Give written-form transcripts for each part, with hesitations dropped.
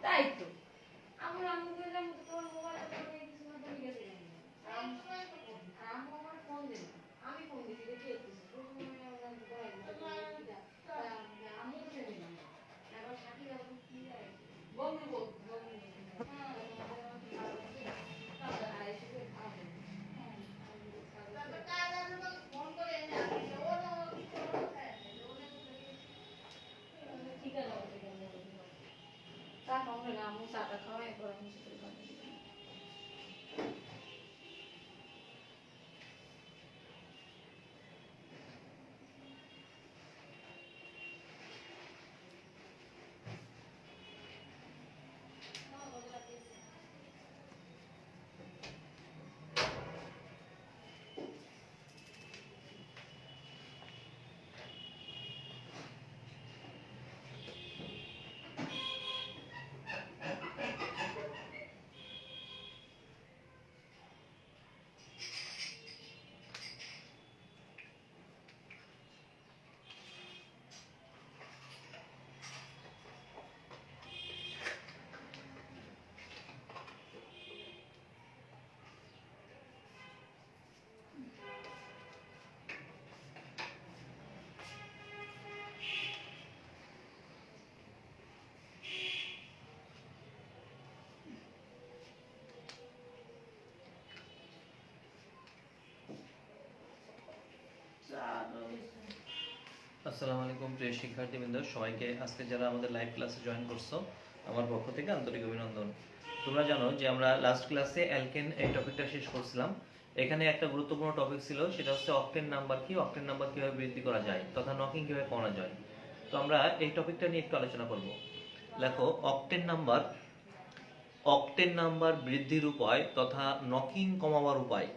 তাই তো আমার আম্মু বললাম তোর মোবাইলটা তো নিয়ে কিছু না তো নিয়ে গেছে আম্মু আমার ফোন দিল আমি ফোন দিছি দেখে এসেছি প্রথমে আমরা ঘরে আম্মু তো দিলাম এবার সাথী যখন কি যায় বন্ধু আম্মু চাটা খাওয়াই পরে আমি আসসালামু আলাইকুম প্রিয় শিক্ষার্থীবৃন্দ, সবাইকে আজকে যারা আমাদের লাইভ ক্লাসে জয়েন করছো আমার পক্ষ থেকে আন্তরিক অভিনন্দন। তোমরা জানো যে আমরা লাস্ট ক্লাসে অ্যালকেন এই টপিকটা শেষ করছিলাম। এখানে একটা গুরুত্বপূর্ণ টপিক ছিল, সেটা হচ্ছে অক্টেন নাম্বার কি, অক্টেন নাম্বার কিভাবে বৃদ্ধি করা যায় তথা নকিং কিভাবে করা যায়। তো আমরা এই টপিকটা নিয়ে একটু আলোচনা করব। দেখো, অক্টেন নাম্বার বৃদ্ধির উপায় তথা নকিং কমাবার উপায়।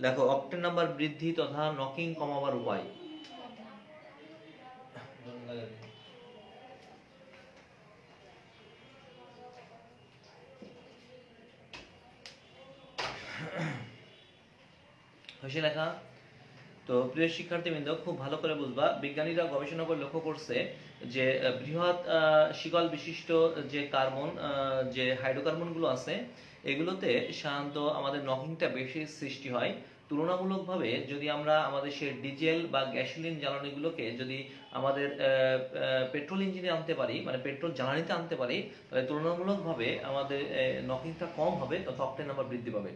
দেখো, অক্টেন নাম্বার বৃদ্ধি তথা নকিং কমাবার উপায়। হয়েছে লেখা? তো প্রিয় শিক্ষার্থীবৃন্দ, খুব ভালো করে বুঝবা, বিজ্ঞানীরা গবেষণা করে লক্ষ্য করছে যে বৃহৎ শিকল বিশিষ্ট যে কার্বন, যে হাইড্রোকার্বন গুলো আছে, এগুলোতে সাধারণত আমাদের নকিংটা বেশি সৃষ্টি হয়। তুলনামূলকভাবে যদি আমরা আমাদের সে ডিজেল বা গ্যাসোলিন জ্বালানিগুলোকে যদি আমাদের পেট্রোল ইঞ্জিনে আনতে পারি, মানে পেট্রোল জ্বালানিতে আনতে পারি, তাহলে তুলনামূলকভাবে আমাদের নকিংটা কম হবে তথা অক্টেন নাম্বার বৃদ্ধি পাবে।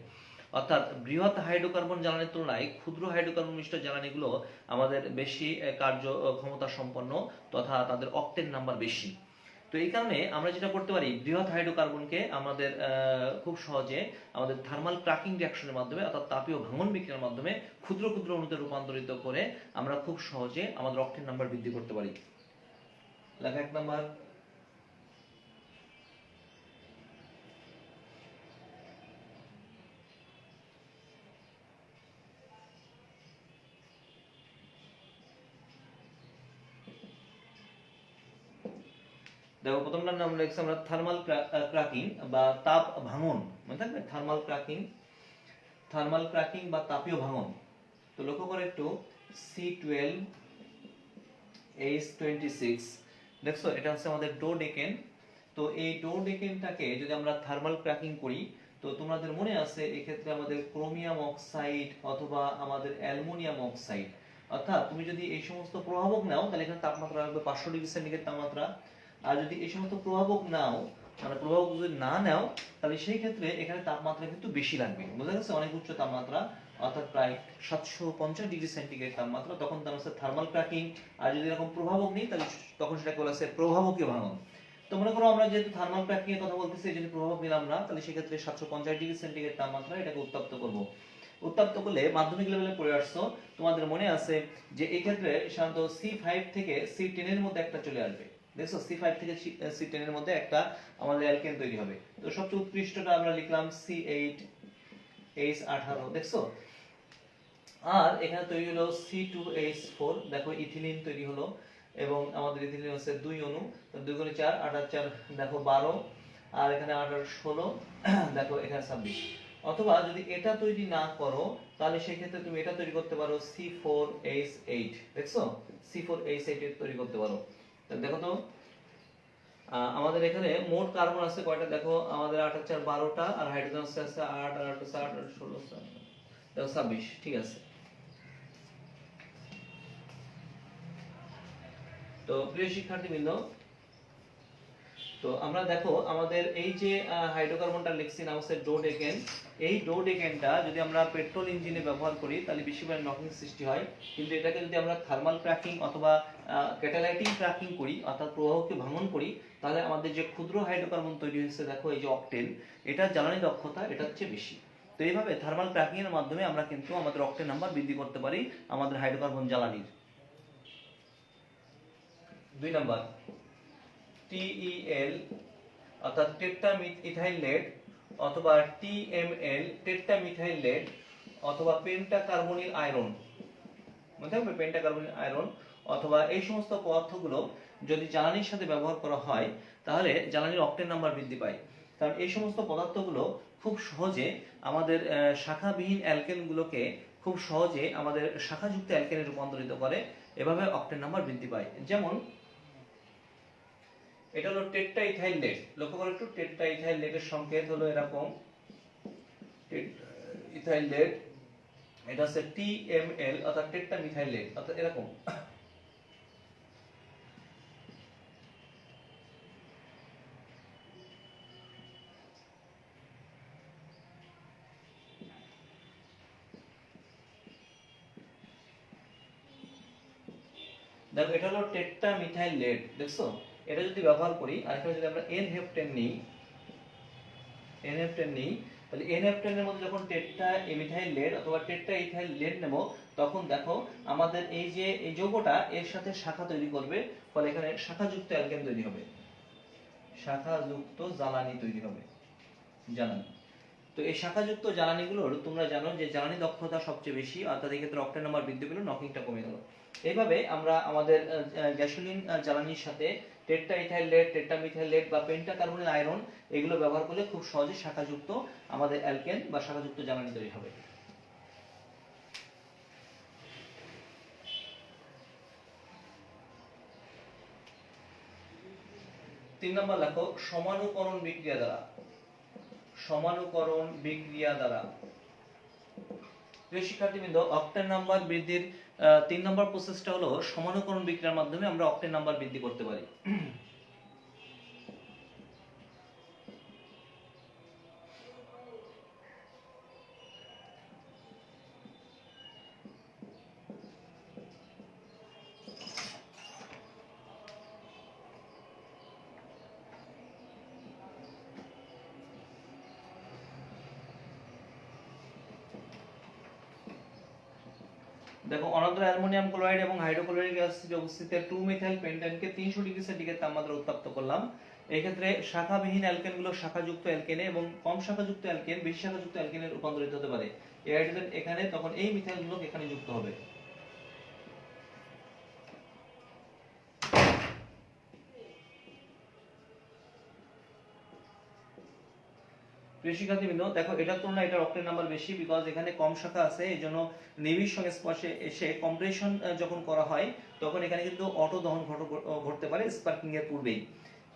অর্থাৎ বৃহৎ হাইড্রোকার্বন জ্বালানির তুলনায় ক্ষুদ্র হাইড্রোকার্বন মিশ্রিত জ্বালানিগুলো আমাদের বেশি কার্য ক্ষমতা সম্পন্ন তথা তাদের অক্টেন নাম্বার বেশি। তো এই কারণে আমরা যেটা করতে পারি, বৃহৎ হাইড্রোকার্বনকে আমাদের খুব সহজে আমাদের থার্মাল ক্র্যাকিং রিঅ্যাকশনের মাধ্যমে অর্থাৎ তাপীয় ভাঙন বিক্রিয়ার মাধ্যমে ক্ষুদ্র ক্ষুদ্র অণুতে রূপান্তরিত করে আমরা খুব সহজে আমাদের অক্টেন নাম্বার বৃদ্ধি করতে পারি। লেখা 1 নাম্বার। দেখো, প্রথমটার নাম লিখছি আমরা থার্মাল ক্র্যাকিং বা তাপ ভাঙন, মনে থাকবে? থার্মাল ক্র্যাকিং বা তাপীয় ভাঙন। তো লক্ষ্য করে একটু, C12H26 দেখছো, এটা হচ্ছে আমাদের ডোডেকেন। তো এই ডোডেকেনটাকে যদি আমরা থার্মাল ক্র্যাকিং করি, তো তোমাদের মনে আছে এই ক্ষেত্রে আমাদের ক্রোমিয়াম অক্সাইড অথবা আমাদের অ্যালুমিনিয়াম অক্সাইড, অর্থাৎ তুমি যদি এই সমস্ত প্রভাবক নাও তাহলে এখানে তাপমাত্রা রাখবে 500 ডিগ্রি সেন্টিগ্রেড তাপমাত্রা। আর যদি এই সমস্ত প্রভাবক নাও, মানে প্রভাবক যদি না নাও, তাহলে সেই ক্ষেত্রে এখানে তাপমাত্রা কিন্তু বেশি লাগবে। বোঝা গেছে? অনেক উচ্চ তাপমাত্রা, অর্থাৎ প্রায় 750 ডিগ্রি সেন্টিগ্রেড তাপমাত্রা, তখন তার হচ্ছে থার্মাল ক্র্যাকিং। আর যদি এরকম প্রভাবক নেই, তাহলে তখন সেটাকে বলা হচ্ছে প্রভাবকীয় ভাঙন। তো মনে করো আমরা যেহেতু থার্মাল ক্র্যাকিং এর কথা বলতেছি, যদি প্রভাবক নিলাম না, তাহলে সেক্ষেত্রে 750 ডিগ্রি সেন্টিগ্রেড তাপমাত্রা এটাকে উত্তপ্ত করব। উত্তপ্ত করলে মাধ্যমিক লেভেলে পড়ে আসছো, তোমাদের মনে আছে যে এই ক্ষেত্রে সাধারণত C5 থেকে C10 এর মধ্যে একটা চলে আসবে। দেখছো, C5 থেকে C10 এর মধ্যে একটা আমাদের অ্যালকেন তৈরি হবে। তো সবচেয়ে উৎকৃষ্টটা আমরা লিখলাম C8H18, দেখছো। আর এখানে তৈরি হলো C2H4, দেখো ইথিলিন তৈরি হলো। এবং আমাদের ইথিলিন হচ্ছে 2 অণু, তো 2 গুণে 4, 8 আর 4 দেখো 12, আর এখানে 8 আর 16 দেখো এখানে 26। অথবা যদি এটা তৈরি না করো তাহলে সেই ক্ষেত্রে তুমি এটা তৈরি করতে পারো C4H8, দেখছো C4H8 তৈরি করতে পারো। তাহলে দেখো তো আমাদের এখানে মোট কার্বন আছে কয়টা দেখো, আমাদের 8 আর 4 12টা, আর হাইড্রোজেন আছে 8 আর 8 8 আর 16 দেখো 26, ঠিক আছে। তো প্রিয় শিক্ষার্থীবৃন্দ, তো আমরা দেখো আমাদের এই যে হাইড্রোকার্বনটা লিখছি নাম হচ্ছে ডোডেকেন। এই ডোডেকেনটা যদি আমরা পেট্রোল ইঞ্জিনে ব্যবহার করি তাহলে বেশি পরিমাণে নকিং সৃষ্টি হয়, কিন্তু এটাকে যদি আমরা থার্মাল ক্র্যাকিং অথবা ক্যাটালাইটিং ক্র্যাকিং করি অর্থাৎ প্রবাহকে ভাঙন করি, তাহলে আমাদের যে ক্ষুদ্র হাইড্রোকার্বন তৈরি হয়েছে দেখো এই যে অকটেন, এটার জ্বালানি দক্ষতা এটা হচ্ছে বেশি। তো এইভাবে থার্মাল ক্র্যাকিং এর মাধ্যমে আমরা কিন্তু আমাদের অকটেন নাম্বার বৃদ্ধি করতে পারি আমাদের হাইড্রোকার্বন জ্বালানির। 2 নাম্বার TEL অর্থাৎ টেট্রামিথাইল লেড, অথবা TML টেট্রামিথাইল লেড, অথবা পেন্টাকার্বনিল আয়রন, মনে থাকবে পেন্টাকার্বনিল আয়রন, অথবা এই সমস্ত পদার্থগুলো যদি জ্বালানির সাথে ব্যবহার করা হয় তাহলে জ্বালানির অকটেন নাম্বার বৃদ্ধি পায়। কারণ এই সমস্ত পদার্থগুলো খুব সহজে আমাদের শাখাবিহীন অ্যালকেনগুলোকে খুব সহজে আমাদের শাখাযুক্ত অ্যালকেনে রূপান্তরিত করে, এভাবে অকটেন নাম্বার বৃদ্ধি পায়। যেমন এটা হলো টেট্রাইথাইল লেড, লক্ষ্য করো একটু, টেট্রাইথাইল লেডের সংকেত হলো এরকম, টেট্রাইথাইল লেড, এটা হচ্ছে TML অর্থাৎ টেট্রামিথাইল লেড অর্থাৎ এরকম। দেখো এটা হলো টেট্রামিথাইল লেড, দেখছো, এটা যদি ব্যবহার করি আর এখানে যদি আমরা N-হেপ্টেন নিই, N-হেপ্টেন নিই, তাহলে N-হেপ্টেন এর মধ্যে যখন টেট্রামিথাইল লেড অথবা টেট্রাইথাইল লেড নেব তখন দেখো আমাদের এই যে এই যৌগটা এর সাথে শাখা তৈরি করবে, ফলে এখানে শাখাযুক্ত অ্যালকেন তৈরি হবে, শাখাযুক্ত জ্বালানি তৈরি হবে, জ্বালানি। তো এই শাখাযুক্ত জ্বালানিগুলোর তোমরা জানো যে জ্বালানি দক্ষতা সবচেয়ে বেশি, অর্থাৎ এই ক্ষেত্রে অকটেন নাম্বার বৃদ্ধি পেল, নকিংটা কমে গেল। এইভাবে আমরা আমাদের গ্যাসোলিন জ্বালানির সাথে টেট্রাইথাইল লেড, টেট্রামিথাইল লেড বা পেন্টাকার্বনিল আয়রন এগুলো ব্যবহার করলে খুব সহজে শাখাযুক্ত আমাদের অ্যালকেন বা শাখাযুক্ত জ্বালানি তৈরি হবে। তিন নম্বর লেখো সমানুকরণ বিক্রিয়া দ্বারা, সমানুকরণ বিক্রিয়া দ্বারা। প্রিয় শিক্ষার্থীবৃন্দ, অকটেন নাম্বার বৃদ্ধির 3 নম্বর প্রসেসটা হলো সমানুকরণ বিক্রিয়ার মাধ্যমে আমরা অকটেন নাম্বার বৃদ্ধি করতে পারি। দেখো অনাদ্র অ্যালুমিনিয়াম ক্লোরাইড এবং হাইড্রোক্লোরিক অ্যাসিড উপস্থিতিতে 2 মিথাইল পেন্টানকে 300 ডিগ্রি সেন্টিগ্রেড তাপমাত্রায় উত্তপ্ত করলাম। এই ক্ষেত্রে শাখাবিহীন অ্যালকেনগুলো শাখাযুক্ত অ্যালকেনে এবং কম শাখাযুক্ত অ্যালকেন বেশি শাখাযুক্ত অ্যালকেনে রূপান্তরিত হতে পারে। এই হাইড্রোজেন এখানে, তখন এই মিথাইলগুলো এখানে যুক্ত হবে। প্রিয় শিক্ষার্থীবৃন্দ, দেখো এটার তুলনায় এটার অকটেন নাম্বার বেশি, বিকজ এখানে কম শাখা আছে, এইজন্য নিবিড় সংস্পর্শে এসে কম্প্রেশন যখন করা হয় তখন এখানে কিন্তু অটো দহন ঘটতে পারে স্পার্কিং এর পূর্বেই।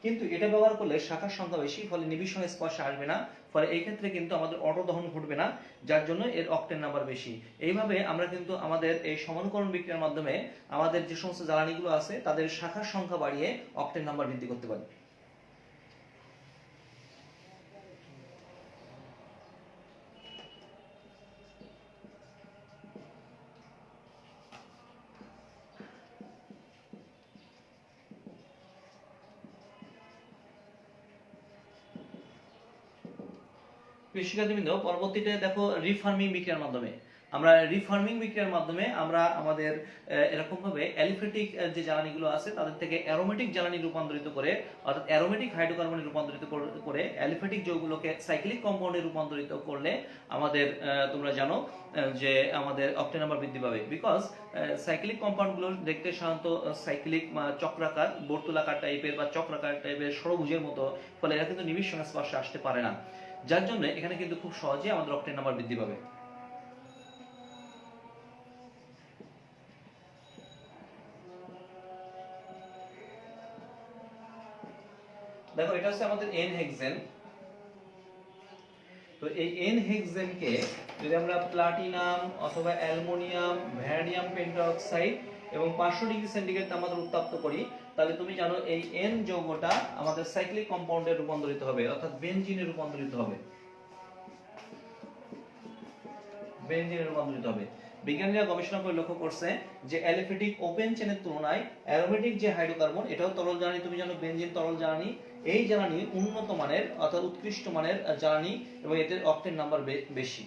কিন্তু এটা ব্যবহার করলে শাখার সংখ্যা বেশি, ফলে নিবিড় সংস্পর্শে আসবে না, ফলে এই ক্ষেত্রে কিন্তু আমাদের অটো দহন ঘটবে না, যার জন্য এর অকটেন নাম্বার বেশি। এইভাবে আমরা কিন্তু আমাদের এই সমানুকরণ বিক্রিয়ার মাধ্যমে আমাদের যে সমস্ত জ্বালানিগুলো আছে তাদের শাখার সংখ্যা বাড়িয়ে অকটেন নাম্বার বৃদ্ধি করতে পারি। শিক্ষার্থীবৃন্দ, পরবর্তীতে দেখো রিফার্মিং বিক্রিয়ার মাধ্যমে আমরা রিফর্মিং বিক্রিয়ার মাধ্যমে আমরা আমাদের এরকম ভাবে অ্যালিফেটিক যে জ্বালানিগুলো আছে তাদের থেকে অ্যারোমেটিক জ্বালানি রূপান্তরিত করে, অর্থাৎ অ্যারোমেটিক হাইড্রোকার্বনে রূপান্তরিত করে অ্যালিফেটিক যৌগগুলোকে সাইক্লিক কম্পাউন্ডে রূপান্তরিত করলে আমাদের তোমরা জানো যে আমাদের অক্টেন নাম্বার বৃদ্ধি পাবে। বিকজ সাইক্লিক কম্পাউন্ডগুলো দেখতে সাধারণত সাইক্লিক চক্রাকার, বর্তুলাকার টাইপের বা চক্রাকার টাইপের ষড়ভুজের মতো, ফলে এরা কিন্তু নিবিড় সংস্পর্শে আসতে পারে না, যার জন্য এখানে কিন্তু খুব সহজে আমাদের অক্টেন নাম্বার বৃদ্ধি পাবে। দেখো এটা হচ্ছে আমাদের এন হেক্সেন। তো এই এন হেক্সেনকে যদি আমরা প্লাটিনাম অথবা অ্যালুমিনিয়াম, ভ্যানাডিয়াম পেন্টাঅক্সাইড এবং 500 ডিগ্রি সেন্টিগ্রেড তাপমাত্রা উত্তপ্ত করি, তাহলে তুমি জানো এই এন যৌগটা আমাদের সাইক্লিক কম্পাউন্ডে রূপান্তরিত হবে, অর্থাৎ বেনজিনে রূপান্তরিত হবে। বেনজিনে রূপান্তরিত হবে। বিজ্ঞানীরা গবেষণা করে লক্ষ্য করছে যে অ্যালিফেটিক ওপেন চেনের তুলনায় অ্যারোমেটিক যে হাইড্রোকার্বন, এটাও তরল জ্বালানি, তুমি জানো বেনজিন তরল জ্বালানি, এই জ্বালানি উন্নত মানের অর্থাৎ উৎকৃষ্ট মানের জ্বালানি এবং এদের অক্টেন নাম্বার বেশি।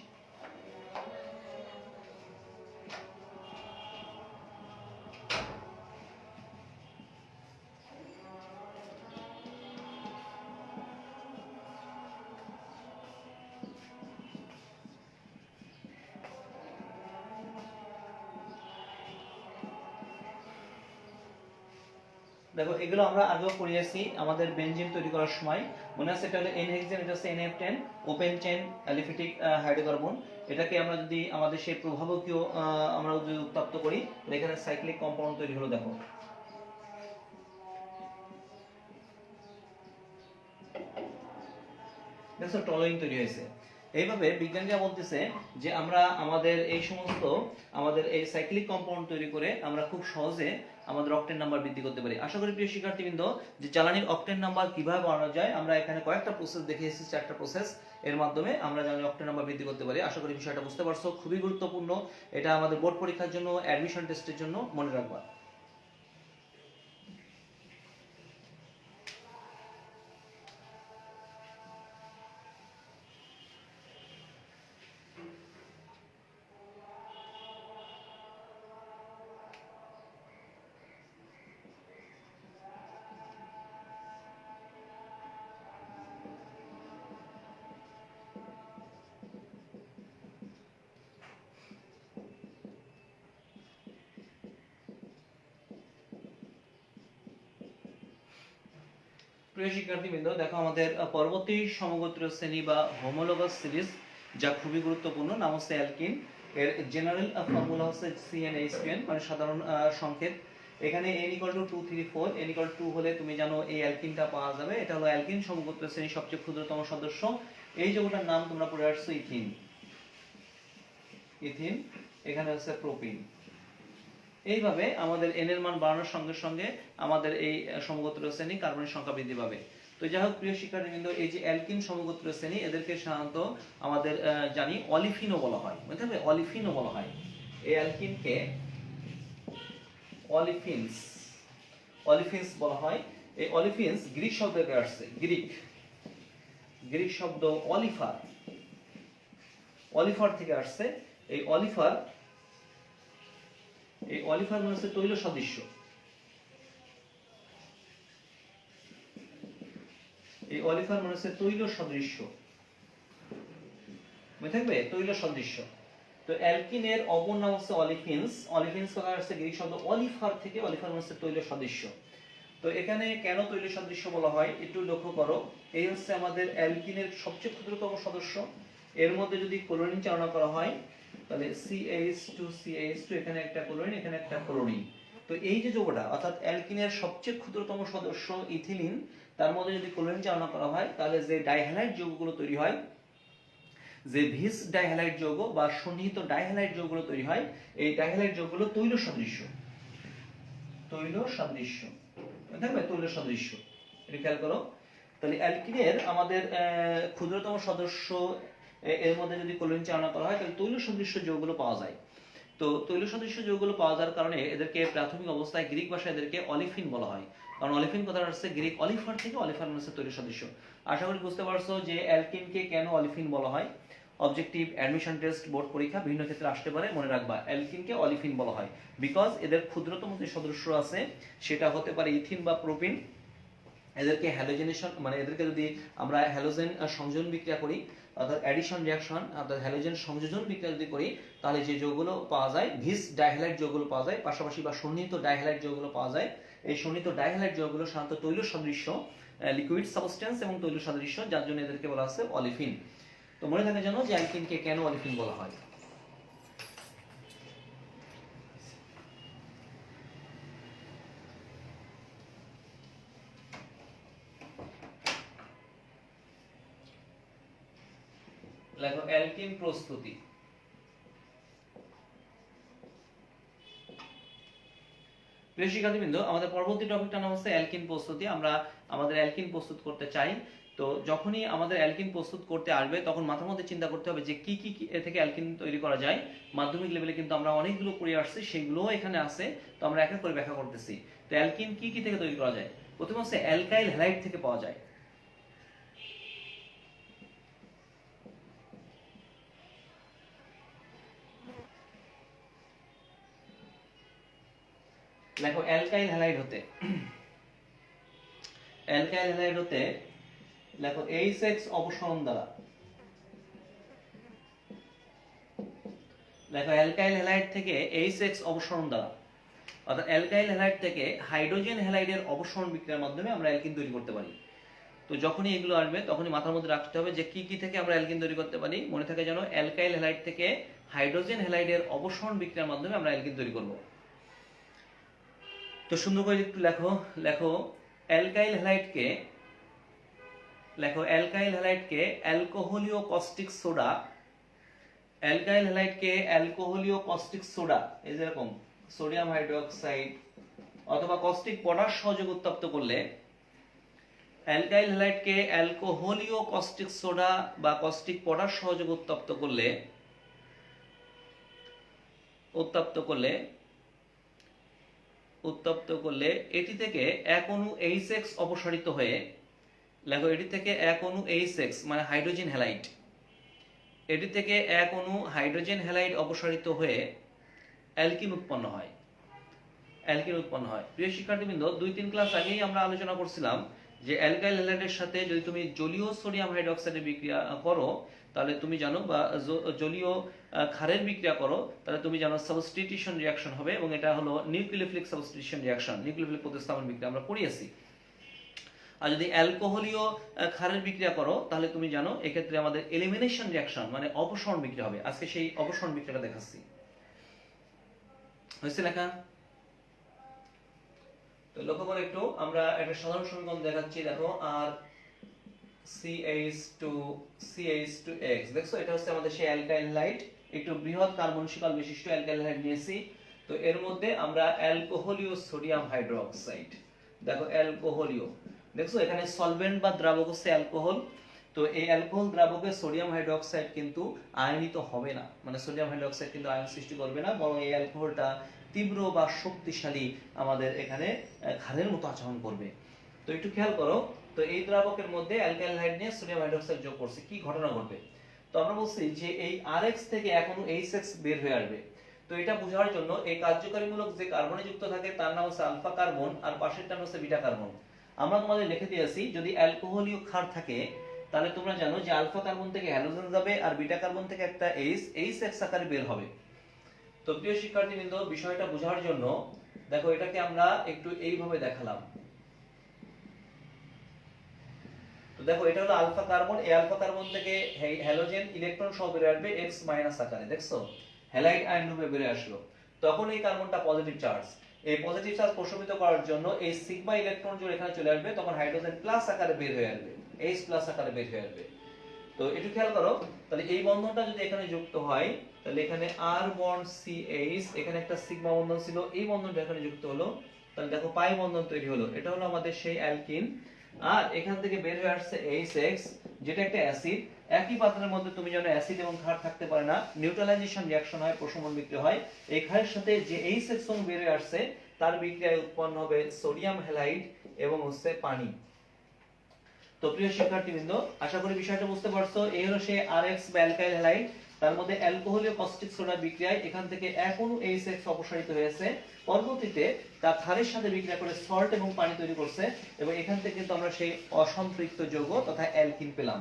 দেখো এগুলো আমরা আগেও পড়িয়েছি আমাদের বেনজিন তৈরি করার সময়, মনে আছে? এটা হলো এন হেক্সেন, এটা হচ্ছে NF10 open chain aliphatic hydrocarbon. এটাকে আমরা যদি আমাদের সেই প্রভাবকীয় আমরা যদি উত্তপ্ত করি, এখানে সাইক্লিক কম্পাউন্ড তৈরি হলো। দেখো দেখো টলোইন তৈরি হয়েছে। এইভাবে বিজ্ঞানীরা বলতেছে যে আমরা আমাদের এই সমস্ত আমাদের এই সাইক্লিক কম্পাউন্ড তৈরি করে আমরা খুব সহজে আমাদের অক্টেন নাম্বার বৃদ্ধি করতে পারি। আশা করি প্রিয় শিক্ষার্থীবৃন্দ যে জ্বালানির অক্টেন নাম্বার কিভাবে বাড়ানো যায়, আমরা এখানে কয়েকটা প্রসেস দেখিয়েছি, 4টা প্রসেস, এর মাধ্যমে আমরা জ্বালানির অক্টেন নাম্বার বৃদ্ধি করতে পারি। আশা করি বিষয়টা বুঝতে পারছো, খুবই গুরুত্বপূর্ণ। এটা আমাদের বোর্ড পরীক্ষার জন্য, অ্যাডমিশন টেস্টের জন্য মনে রাখবা। প্রিয় শিক্ষার্থীবৃন্দ, দেখো আমাদের পরবর্তী সমগোত্রীয় শ্রেণী বা হোমোলোগাস সিরিজ, যা খুবই গুরুত্বপূর্ণ, নাম হচ্ছে অ্যালকিন। এর জেনারেল ফর্মুলা হচ্ছে CnH2n, মানে সাধারণ সংকেত। এখানে n = 2 3 4, n = 2 হলে তুমি জানো এই অ্যালকিনটা পাওয়া যাবে। এটা হলো অ্যালকিন সমগোত্রীয় শ্রেণীর সবচেয়ে ক্ষুদ্রতম সদস্য। এই যৌগটার নাম তোমরা পড়ে আসছো ইথিন। ইথিন, এখানে হচ্ছে প্রোপিন। এইভাবে আমাদের n এর মান বাড়ানোর সঙ্গে সঙ্গে আমাদের এই সমগোত্রীয় শ্রেণী কার্বনের সংখ্যা বৃদ্ধি পাবে। তো যাই হোক প্রিয় শিক্ষার্থীবৃন্দ, এই যে অ্যালকিন সমগোত্রীয় শ্রেণী, এদেরকে সাধারণত আমাদের জানি অলিফিনও বলা হয়, বুঝতে হবে? অলিফিনও বলা হয়। এই অ্যালকিনকে অলিফিনস অলিফিনস বলা হয়। এই অলিফিনস গ্রিক শব্দ থেকে আসছে, গ্রিক শব্দ অলিফার, অলিফার থেকে আসছে। এই অলিফার মানে হচ্ছে তৈল সদৃশ্য। এই অলিফার মানে হচ্ছে তৈল সদৃশ্য, মনে থাকবে? তৈল সদৃশ্য। তো অ্যালকিনের অপর নাম হচ্ছে অলিফিনস। অলিফিনস কথা আসছে গ্রিক শব্দ অলিফার থেকে, অলিফার মানে হচ্ছে তৈল সদৃশ্য। তো এখানে কেন তৈল সদৃশ্য বলা হয় একটু লক্ষ্য করো। এই হচ্ছে আমাদের অ্যালকিনের সবচেয়ে ক্ষুদ্রতম সদস্য। এর মধ্যে যদি ক্লোরিন চালনা করা হয়, তাহলে CH2CH2, এখানে একটা ক্লোরিন, এখানে একটা ক্লোরিন। তো এই যে যৌগটা, অর্থাৎ অ্যালকিনের সবচেয়ে ক্ষুদ্রতম সদস্য ইথিলিন, তার মধ্যে যদি ক্লোরিন চালনা করা হয়, তাহলে যে ডাইহ্যালাইড যৌগগুলো তৈরি হয়, যে ভিস ডাইহ্যালাইড যৌগ বা সন্নিহিত ডাইহ্যালাইড যৌগগুলো তৈরি হয়, এই ডাইহ্যালাইড যৌগগুলো তৈল সদৃশ্য। তৈল সদৃশ্য, মনে থাকবে? তৈল সদৃশ্য, এটা খেয়াল করো। তাহলে অ্যালকিনের আমাদের ক্ষুদ্রতম সদস্য, এর মধ্যে যদি ক্লোরিন চালনা করা হয়, তাহলে তৈল সদৃশ্য যৌগগুলো পাওয়া যায়। তো তৈল সদৃশ্য যৌগগুলো পাওয়া যাওয়ার কারণে এদেরকে প্রাথমিক অবস্থায় গ্রিক ভাষায় এদেরকে অলিফিন বলা হয়, কারণ অলিফিন কথাটা আসছে গ্রিক অলিফার থেকে, অলিফার মানে হচ্ছে তৈল সদৃশ্য। আশা করি বুঝতে পারছো যে অ্যালকিনকে কেন অলিফিন বলা হয়। অবজেক্টিভ, অ্যাডমিশন টেস্ট, বোর্ড পরীক্ষা বিভিন্ন ক্ষেত্রে আসতে পারে, মনে রাখবা অ্যালকিনকে অলিফিন বলা হয় বিকজ এদের ক্ষুদ্রতম যে সদস্য আছে সেটা হতে পারে ইথিন বা প্রোপিন। এদেরকে হ্যালোজেনেশন মানে এদেরকে যদি আমরা হ্যালোজেন সংযোজন বিক্রিয়া করি অর্থাৎ অ্যাডিশন রিঅ্যাকশন অর্থাৎ হ্যালোজেন সংযোজন বিক্রিয়া যদি করি তাহলে যে যৌগগুলো পাওয়া যায় ভিস ডাইহ্যালাইড যৌগগুলো পাওয়া যায়, পাশাপাশি বা সন্নিহিত ডাইহ্যালাইড যৌগগুলো পাওয়া যায়। এই সন্নিহিত ডাইহ্যালাইড যৌগগুলো সাধারণত তৈল সাদৃশ্য লিকুইড সাবস্টেন্স এবং তৈল সাদৃশ্য, যার জন্য এদেরকে বলা আছে অলিফিন। তো মনে থাকে যেন যে অ্যালকিনকে কেন অলিফিন বলা হয়। লেখো অ্যালকিন প্রস্তুতি। প্রিয় শিক্ষার্থীবৃন্দ, আমাদের পরবর্তী টপিকটার নাম হচ্ছে অ্যালকিন প্রস্তুতি। আমরা আমাদের অ্যালকিন প্রস্তুত করতে চাই। তো যখনই আমাদের অ্যালকিন প্রস্তুত করতে আসবে তখন মাথার মধ্যে চিন্তা করতে হবে যে কি কি এ থেকে অ্যালকিন তৈরি করা যায়। মাধ্যমিক লেভেলে কিন্তু আমরা অনেকগুলো করে আসছি, সেগুলোও এখানে আছে, তো আমরা এক এক করে ব্যাখ্যা করতেছি। তো অ্যালকিন কি কি থেকে তৈরি করা যায়? প্রথমে হচ্ছে অ্যালকাইল হ্যালাইড থেকে পাওয়া যায়। দেখো অ্যালকাইল হ্যালাইড হতে দেখো H6 অপসারণ দ্বারা, দেখো অ্যালকাইল হ্যালাইড থেকে H6 অপসারণ দ্বারা অর্থাৎ অ্যালকাইল হ্যালাইড থেকে হাইড্রোজেন হ্যালাইডের অপসারণ বিক্রিয়ার মাধ্যমে আমরা অ্যালকিন তৈরি করতে পারি। তো যখনই এগুলো আসবে তখনই মাথার মধ্যে রাখতে হবে যে কি কি থেকে আমরা অ্যালকিন তৈরি করতে পারি। মনে থাকে যেন অ্যালকাইল হ্যালাইড থেকে হাইড্রোজেন হ্যালাইডের অপসারণ বিক্রিয়ার মাধ্যমে আমরা অ্যালকিন তৈরি করব। তো সুন্দর করে একটু লেখো। অ্যালকাইল হ্যালাইডকে অ্যালকোহলীয় কস্টিক সোডা, এই যেরকম সোডিয়াম হাইড্রোক্সাইড অথবা কস্টিক পটাশ সহযোগে উত্তপ্ত করলে, অ্যালকাইল হ্যালাইডকে অ্যালকোহলীয় কস্টিক সোডা বা কস্টিক পটাশ সহযোগে উত্তপ্ত করলে এটি থেকে এক অণু H6 অপসারিত হয়ে, দেখো এটি থেকে এক অণু H6 মানে হাইড্রোজেন হ্যালাইড, এটি থেকে এক অণু হাইড্রোজেন হ্যালাইড অপসারিত হয়ে অ্যালকিন উৎপন্ন হয়। প্রিয় শিক্ষার্থীবৃন্দ, 2-3 ক্লাস আগেই আমরা আলোচনা করছিলাম যে অ্যালকাইল হ্যালাইডের সাথে যদি তুমি জলীয় সোডিয়াম হাইড্রোক্সাইডের বিক্রিয়া করো তাহলে তুমি জানো, বা জলীয় ক্ষারের বিক্রিয়া করো তাহলে তুমি জানো সাবস্টিটিউশন রিঅ্যাকশন হবে, এবং এটা হলো নিউক্লিওফিলিক সাবস্টিটিউশন রিঅ্যাকশন, নিউক্লিওফিলিক প্রতিস্থাপন বিক্রিয়া আমরা পড়িয়েছি। আর যদি অ্যালকোহলীয় ক্ষারের বিক্রিয়া করো তাহলে তুমি জানো এক্ষেত্রে আমাদের এলিমিনেশন রিঅ্যাকশন মানে অপসারণ বিক্রিয়া হবে। আজকে সেই অপসারণ বিক্রিয়াটা দেখাচ্ছি। হয়েছে লেখা? তো লক্ষ্য করে একটু আমরা একটা সাধারণ সমীকরণ দেখাচ্ছি। দেখো আর CH2CH2X, দেখছো এটা হচ্ছে আমাদের সেই অ্যালকাইল হ্যালাইড, একটু বৃহৎ কার্বন শিকল বিশিষ্ট অ্যালকাইল হ্যালাইড নিয়েছি। তো এর মধ্যে আমরা অ্যালকোহলীয় সোডিয়াম হাইড্রোক্সাইড, দেখো অ্যালকোহলীয়, দেখছো এখানে সলভেন্ট বা দ্রাবক হচ্ছে অ্যালকোহল। তো এই অ্যালকোহল দ্রাবকে সোডিয়াম হাইড্রোক্সাইড কিন্তু আয়নিত হবে না, মানে সোডিয়াম হাইড্রোক্সাইড কিন্তু আয়ন সৃষ্টি করবে না, বরং এই অ্যালকোহলটা তীব্র বা শক্তিশালী আমাদের এখানে ক্ষারের মতো আচরণ করবে। তো একটু খেয়াল করো, তো এই দ্রাবকের মধ্যে অ্যালকাইল হ্যালাইড নিয়ে সোডিয়াম হাইড্রোক্সাইড যোগ করছে, কি ঘটনা ঘটবে? তো আমরা বলছি যে এই Rx থেকে এক অণু H6 বের হয়ে আসবে। তো এটা বোঝার জন্য এই কার্যকারীমূলক যে কার্বনে যুক্ত থাকে তার নাম হচ্ছে আলফা কার্বন আর পাশেরটা হচ্ছে বিটা কার্বন। আমরা তোমাদের লিখে দিয়েছি যদি অ্যালকোহলীয় ক্ষার থাকে তাহলে তোমরা জানো যে আলফা কার্বন থেকে হ্যালোজেন যাবে আর বিটা কার্বন থেকে একটা H আকারে বের হবে। তো প্রিয় শিক্ষার্থীবৃন্দ, বিষয়টা বোঝার জন্য দেখো এটাকে আমরা একটু এইভাবে দেখালাম। তো দেখো এটা হলো আলফা কার্বন, এই আলফা কার্বন থেকে হ্যালোজেন ইলেকট্রন সহ বের আসবে X মাইনাস আকারে, দেখছো হ্যালাইড আয়ন রূপে বের আসলো। তখন এই কার্বনটা পজিটিভ চার্জ, এই পজিটিভ চার্জ প্রশমিত করার জন্য এই সিগমা ইলেকট্রন জোড় এখানে চলে আসবে, তখন হাইড্রোজেন প্লাস আকারে বের হয়ে আসবে, H প্লাস আকারে বের হয়ে আসবে। তো একটু খেয়াল করো, তাহলে এই বন্ধনটা যদি এখানে যুক্ত হয় তাহলে এখানে R বন্ড CH, এখানে একটা সিগমা বন্ধন ছিল, এই বন্ধনটা এখানে যুক্ত হলো, তাহলে দেখো পাই বন্ধন তৈরি হলো। এটা হলো আমাদের সেই অ্যালকিন। আর এখান থেকে বের হয়ে আসছে H6, যেটা একটা অ্যাসিড। একই পাত্রের মধ্যে তুমি জানো অ্যাসিড এবং ক্ষার থাকতে পারে না, নিউট্রালাইজেশন রিঅ্যাকশন হয়, প্রশমন বিক্রিয়া হয়। এই ক্ষারের সাথে যে H6 অণু বের হয়ে আসছে তার বিক্রিয়ায় উৎপন্ন হবে সোডিয়াম হ্যালাইড এবং হচ্ছে পানি। তো প্রিয় শিক্ষার্থীবৃন্দ, আশা করি বিষয়টা বুঝতে পারছো। এই হলো সেই আরএক্স বা অ্যালকাইল হ্যালাইড, তার মধ্যে অ্যালকোহলীয় কস্টিক সোডা বিক্রিয়ায় এখান থেকে এক অণু H6 অপসারিত হয়েছে, পরবর্তীতে তা ক্ষারের সাথে বিক্রিয়া করে সল্ট এবং পানি তৈরি করছে, এবং এখান থেকে কিন্তু আমরা সেই অসম্পৃক্ত যৌগ তথা অ্যালকিন পেলাম।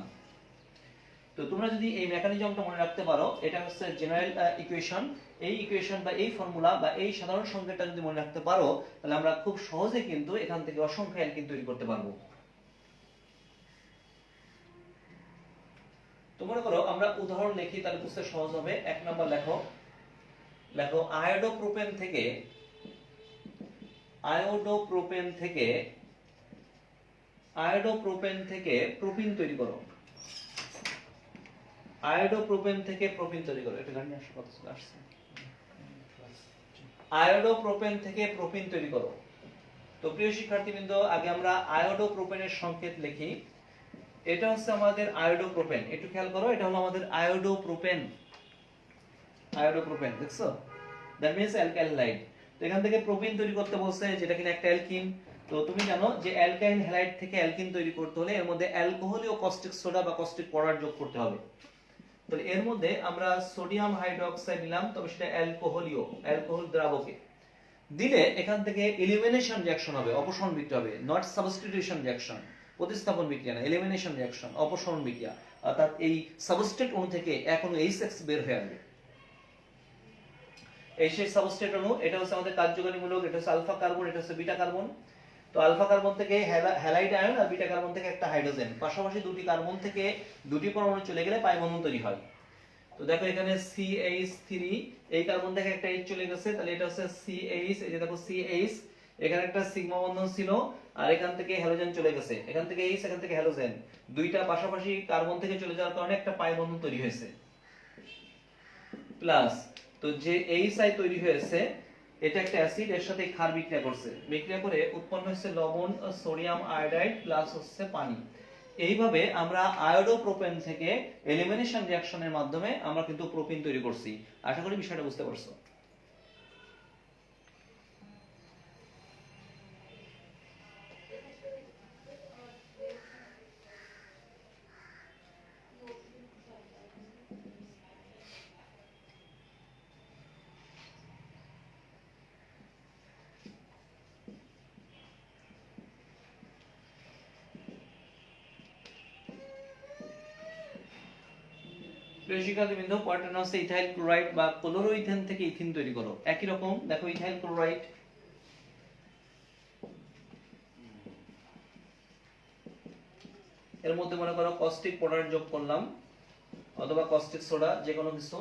তো তোমরা যদি এই মেকানিজমটা মনে রাখতে পারো, এটা হচ্ছে জেনারেল ইকুয়েশন। এই ইকুয়েশন বা এই ফর্মুলা বা এই সাধারণ সংকেতটা যদি মনে রাখতে পারো, তাহলে আমরা খুব সহজে কিন্তু এখান থেকে অসংখ্য অ্যালকিন তৈরি করতে পারবো। তো মনে করো আমরা উদাহরণ লিখি, তাহলে বুঝতে সহজ হবে। 1 নাম্বার লেখো আয়োডোপ্রোপেন থেকে প্রোপিন তৈরি করো। আয়োডোপ্রোপেন থেকে প্রোপিন তৈরি করো। এটা গাড়ি আসছে, কত আসছে। আয়োডোপ্রোপেন থেকে প্রোপিন তৈরি করো। তো প্রিয় শিক্ষার্থীবৃন্দ, আগে আমরা আয়োডোপ্রোপেনের সংকেত লিখি। এটা হচ্ছে আমাদের আয়োডোপ্রোপেন, একটু খেয়াল করো, এটা হলো আমাদের আয়োডোপ্রোপেন। দেখছো, দ্যাট মিন্স অ্যালকাইল হ্যালাইড। তো এখান থেকে প্রোপিন তৈরি করতে বলছে, যেটা কিনা একটা অ্যালকিন। তো তুমি জানো যে অ্যালকাইল হ্যালাইড থেকে অ্যালকিন তৈরি করতে হলে এর মধ্যে অ্যালকোহলীয় কস্টিক সোডা বা কস্টিক পাউডার যোগ করতে হবে। তাহলে এর মধ্যে আমরা সোডিয়াম হাইড্রোক্সাইড নিলাম, তবে সেটা অ্যালকোহল দ্রাবকে দিলে এখান থেকে এলিমিনেশন রিঅ্যাকশন হবে, অপসারণ বিক্রিয়া হবে, নট সাবস্টিটিউশন রিঅ্যাকশন, প্রতিস্থাপন বিক্রিয়া না, এলিমিনেশন রিঅ্যাকশন, অপসারণ বিক্রিয়া। অর্থাৎ এই সাবস্ট্রেট অণু থেকে এক অণু H6 বের হয়ে আসবে। এই সেই সাবস্ট্রেট অণু, এটা হচ্ছে আমাদের কার্যকরী মূলক, এটা হচ্ছে আলফা কার্বন, এটা হচ্ছে বিটা কার্বন। তো আলফা কার্বন থেকে হ্যালাইড আয়ন, আর বিটা কার্বন থেকে একটা হাইড্রোজেন, পাশাপাশি দুটি কার্বন থেকে দুটি পরমাণু চলে গেলে পাই বন্ধন তৈরি হয়। তো দেখো এখানে CH3, এই কার্বন থেকে একটা H চলে গেছে, তাহলে এটা হচ্ছে CH। এই যে দেখো CH, এখানে একটা সিগমা বন্ধন ছিল, আর এখান থেকে হ্যালোজেন চলে গেছে, এখান থেকে H, এখান থেকে হ্যালোজেন, দুইটা পাশাপাশি কার্বন থেকে চলে যাওয়ার কারণে একটা পাই বন্ধন তৈরি হয়েছে। প্লাস, তো যে HI তৈরি হয়েছে, এটা একটা অ্যাসিড, এর সাথে ক্ষার বিক্রিয়া করছে, বিক্রিয়া করে উৎপন্ন হচ্ছে লবণ, সোডিয়াম আয়োডাইড প্লাস হচ্ছে পানি। এইভাবে আমরা আয়োডোপ্রোপেন থেকে এলিমিনেশন রিঅ্যাকশনের মাধ্যমে আমরা কিন্তু প্রোপিন তৈরি করছি। আশা করি বিষয়টা বুঝতে পারছো। শিক্ষার্থীবৃন্দ, পরেরটা হচ্ছে ইথাইল ক্লোরাইড বা ক্লোরোইথেন থেকে ইথিন তৈরি করো। একই রকম, দেখো ইথাইল ক্লোরাইড, এর মধ্যে মনে করো কস্টিক পাউডার যোগ করলাম অথবা কস্টিক সোডা, যে কোনো কিছু।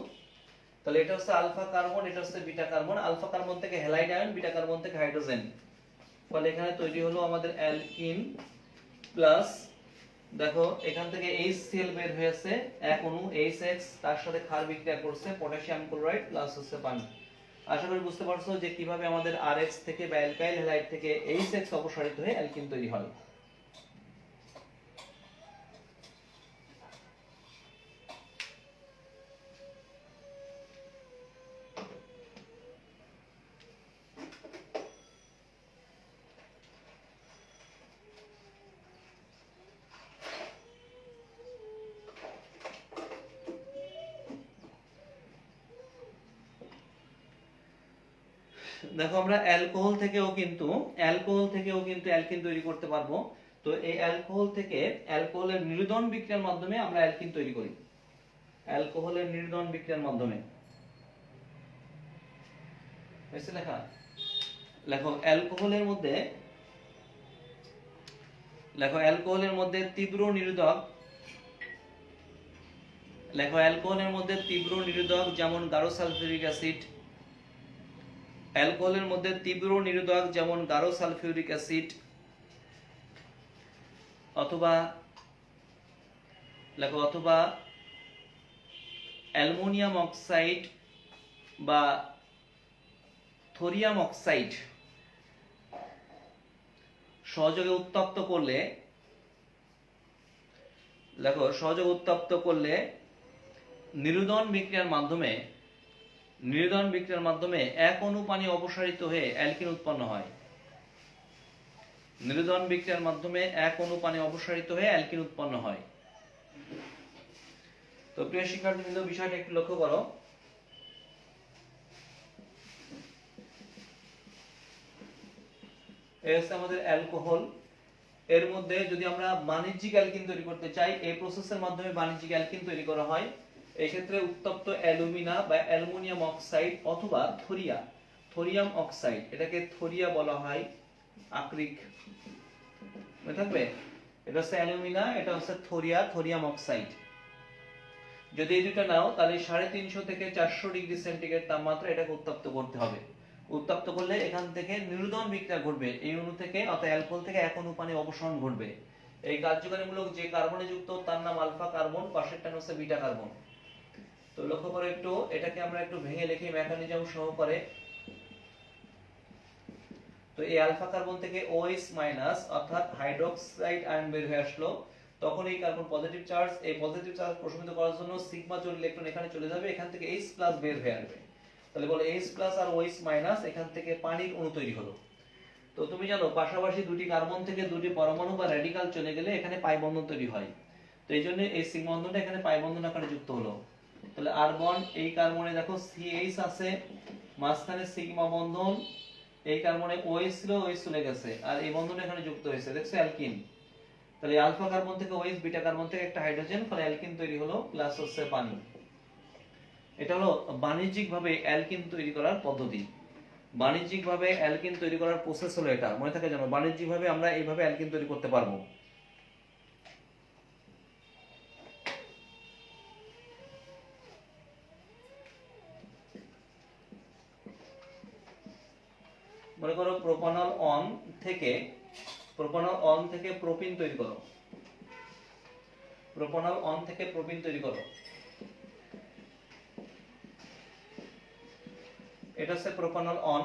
তাহলে এটা হচ্ছে আলফা কার্বন, এটা হচ্ছে বিটা কার্বন, আলফা কার্বন থেকে হ্যালাইড আয়ন, বিটা কার্বন থেকে হাইড্রোজেন, ফলে এখানে তৈরি হলো আমাদের অ্যালকিন। প্লাস দেখো এখান থেকে HCl বের হয়েছে, এক অণু H6, তার সাথে ক্ষার বিক্রিয়া করছে, পটাশিয়াম ক্লোরাইড প্লাস হচ্ছে পানি। আশা করি বুঝতে পারছো যে কিভাবে আমাদের RH থেকে বা অ্যালকাইল হ্যালাইড থেকে H6 অপসারিত হয়ে অ্যালকিন তৈরি হয়। দেখো আমরা অ্যালকোহল থেকেও কিন্তু অ্যালকিন তৈরি করতে পারবো। তো এই অ্যালকোহল থেকে অ্যালকোহলের নির্দন বিক্রিয়ার মাধ্যমে আমরা অ্যালকিন তৈরি করি, অ্যালকোহলের নির্দন বিক্রিয়ার মাধ্যমে। হয়েছে লেখা? লেখো অ্যালকোহলের মধ্যে তীব্র নিরোধক, যেমন গাঢ় সালফিউরিক অ্যাসিড, অ্যালকোহলের মধ্যে তীব্র নিরোধক যেমন গাঢ় সালফিউরিক অ্যাসিড, অথবা অ্যালুমিনিয়াম অক্সাইড বা থোরিয়াম অক্সাইড সহযোগে উত্তপ্ত করলে নিরোধন বিক্রিয়ার মাধ্যমে এক অণু পানি অপসারিত হয়ে অ্যালকিন উৎপন্ন হয়। নিরুদন বিক্রিয়ার মাধ্যমে এক অণু পানি অপসারিত হয়ে অ্যালকিন উৎপন্ন হয়। তো প্রিয় শিক্ষার্থীবৃন্দ, বিষয়টা একটু লক্ষ্য করো। এই হচ্ছে আমাদের অ্যালকোহল। এর মধ্যে যদি আমরা বাণিজ্যিক অ্যালকিন তৈরি করতে চাই, এই প্রসেসের মাধ্যমে বাণিজ্যিক অ্যালকিন তৈরি করা হয়। এই ক্ষেত্রে উত্তপ্ত অ্যালুমিনা বা অ্যালুমিনিয়াম অক্সাইড অথবা থোরিয়াম অক্সাইড, এটাকে থোরিয়া বলা হয়, আকরিক মনে থাকবে। এটা হচ্ছে অ্যালুমিনা, এটা হচ্ছে থোরিয়াম অক্সাইড। যদি এই দুটো নাও তাহলে 350 থেকে 400 ডিগ্রি সেন্টিগ্রেড তাপমাত্রা এটাকে উত্তপ্ত করতে হবে। উত্তপ্ত করলে এখান থেকে নিরুদন বিক্রিয়া ঘটবে, এই অণু থেকে অর্থাৎ অ্যালকোহল থেকে এক অণু পানি অপসারণ ঘটবে। এই কার্যকারীমূলক যে কার্বনে যুক্ত তার নাম আলফা কার্বন, পাশেরটা হচ্ছে বিটা কার্বন। তো লক্ষ্য করো একটু, এটাকে আমরা একটু ভেঙে লিখি মেকানিজম সহকারে। তো এই আলফা কার্বন থেকে OH মাইনাস অর্থাৎ হাইড্রোক্সাইড আয়ন বের হয়ে আসলো। তখন এই কার্বন পজিটিভ চার্জ, এই পজিটিভ চার্জ প্রশমিত করার জন্য সিগমা জোন ইলেকট্রন এখানে চলে যাবে, এখান থেকে H প্লাস বের হয়ে আসবে। তাহলে বলো H প্লাস আর OH মাইনাস, এখান থেকে পানির অণু তৈরি হলো। তো তুমি জানো পাশাপাশি দুটি কার্বন থেকে দুটি পরমাণু বা র্যাডিকাল চলে গেলে এখানে পাই বন্ধন তৈরি হয়। তো এই জন্য এই সিগমা বন্ধনটা এখানে পাই বন্ধন আকারে যুক্ত হলো। তাহলে আর বন্ড, এই কার্বনে দেখো CH আছে, মাঝখানে সিগমা বন্ধন, এই কার্বনে OH ছিল, OH চলে গেছে, আর এই বন্ধন এখানে যুক্ত হয়েছে, দেখছো অ্যালকিন। তাহলে আলফা কার্বন থেকে OH, বিটা কার্বন থেকে একটা হাইড্রোজেন, ফলে অ্যালকিন তৈরি হলো, প্লাস হচ্ছে পানি। এটা হলো বাণিজ্যিকভাবে অ্যালকিন তৈরি করার পদ্ধতি। বাণিজ্যিকভাবে অ্যালকিন তৈরি করার প্রসেস হলো এটা, মনে থাকে জানো, বাণিজ্যিকভাবে আমরা এইভাবে অ্যালকিন তৈরি করতে পারবো। মনে করো প্রোপানল অন থেকে প্রোপিন তৈরি করো, প্রোপানল অন থেকে প্রোপিন তৈরি করো। এটা হচ্ছে প্রোপানল অন।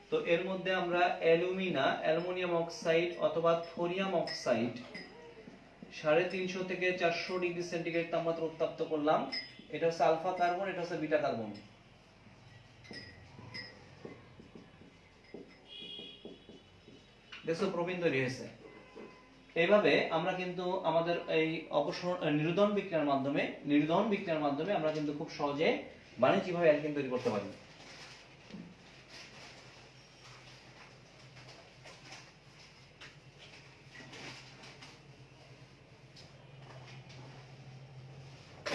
তো এর মধ্যে আমরা অ্যালুমিনিয়াম অক্সাইড অথবা থোরিয়াম অক্সাইড 350 থেকে 400 ডিগ্রি সেন্টিগ্রেড তাপমাত্রা উত্তপ্ত করলাম। এটা হচ্ছে আলফা কার্বন, এটা হচ্ছে বিটা কার্বন। দেখো প্রোপিন তৈরি হয়েছে। এইভাবে আমরা কিন্তু আমাদের এই নিরুদন বিক্রিয়ার মাধ্যমে আমরা কিন্তু খুব সহজে বাণিজ্যিকভাবে অ্যালকিন তৈরি করতে পারি।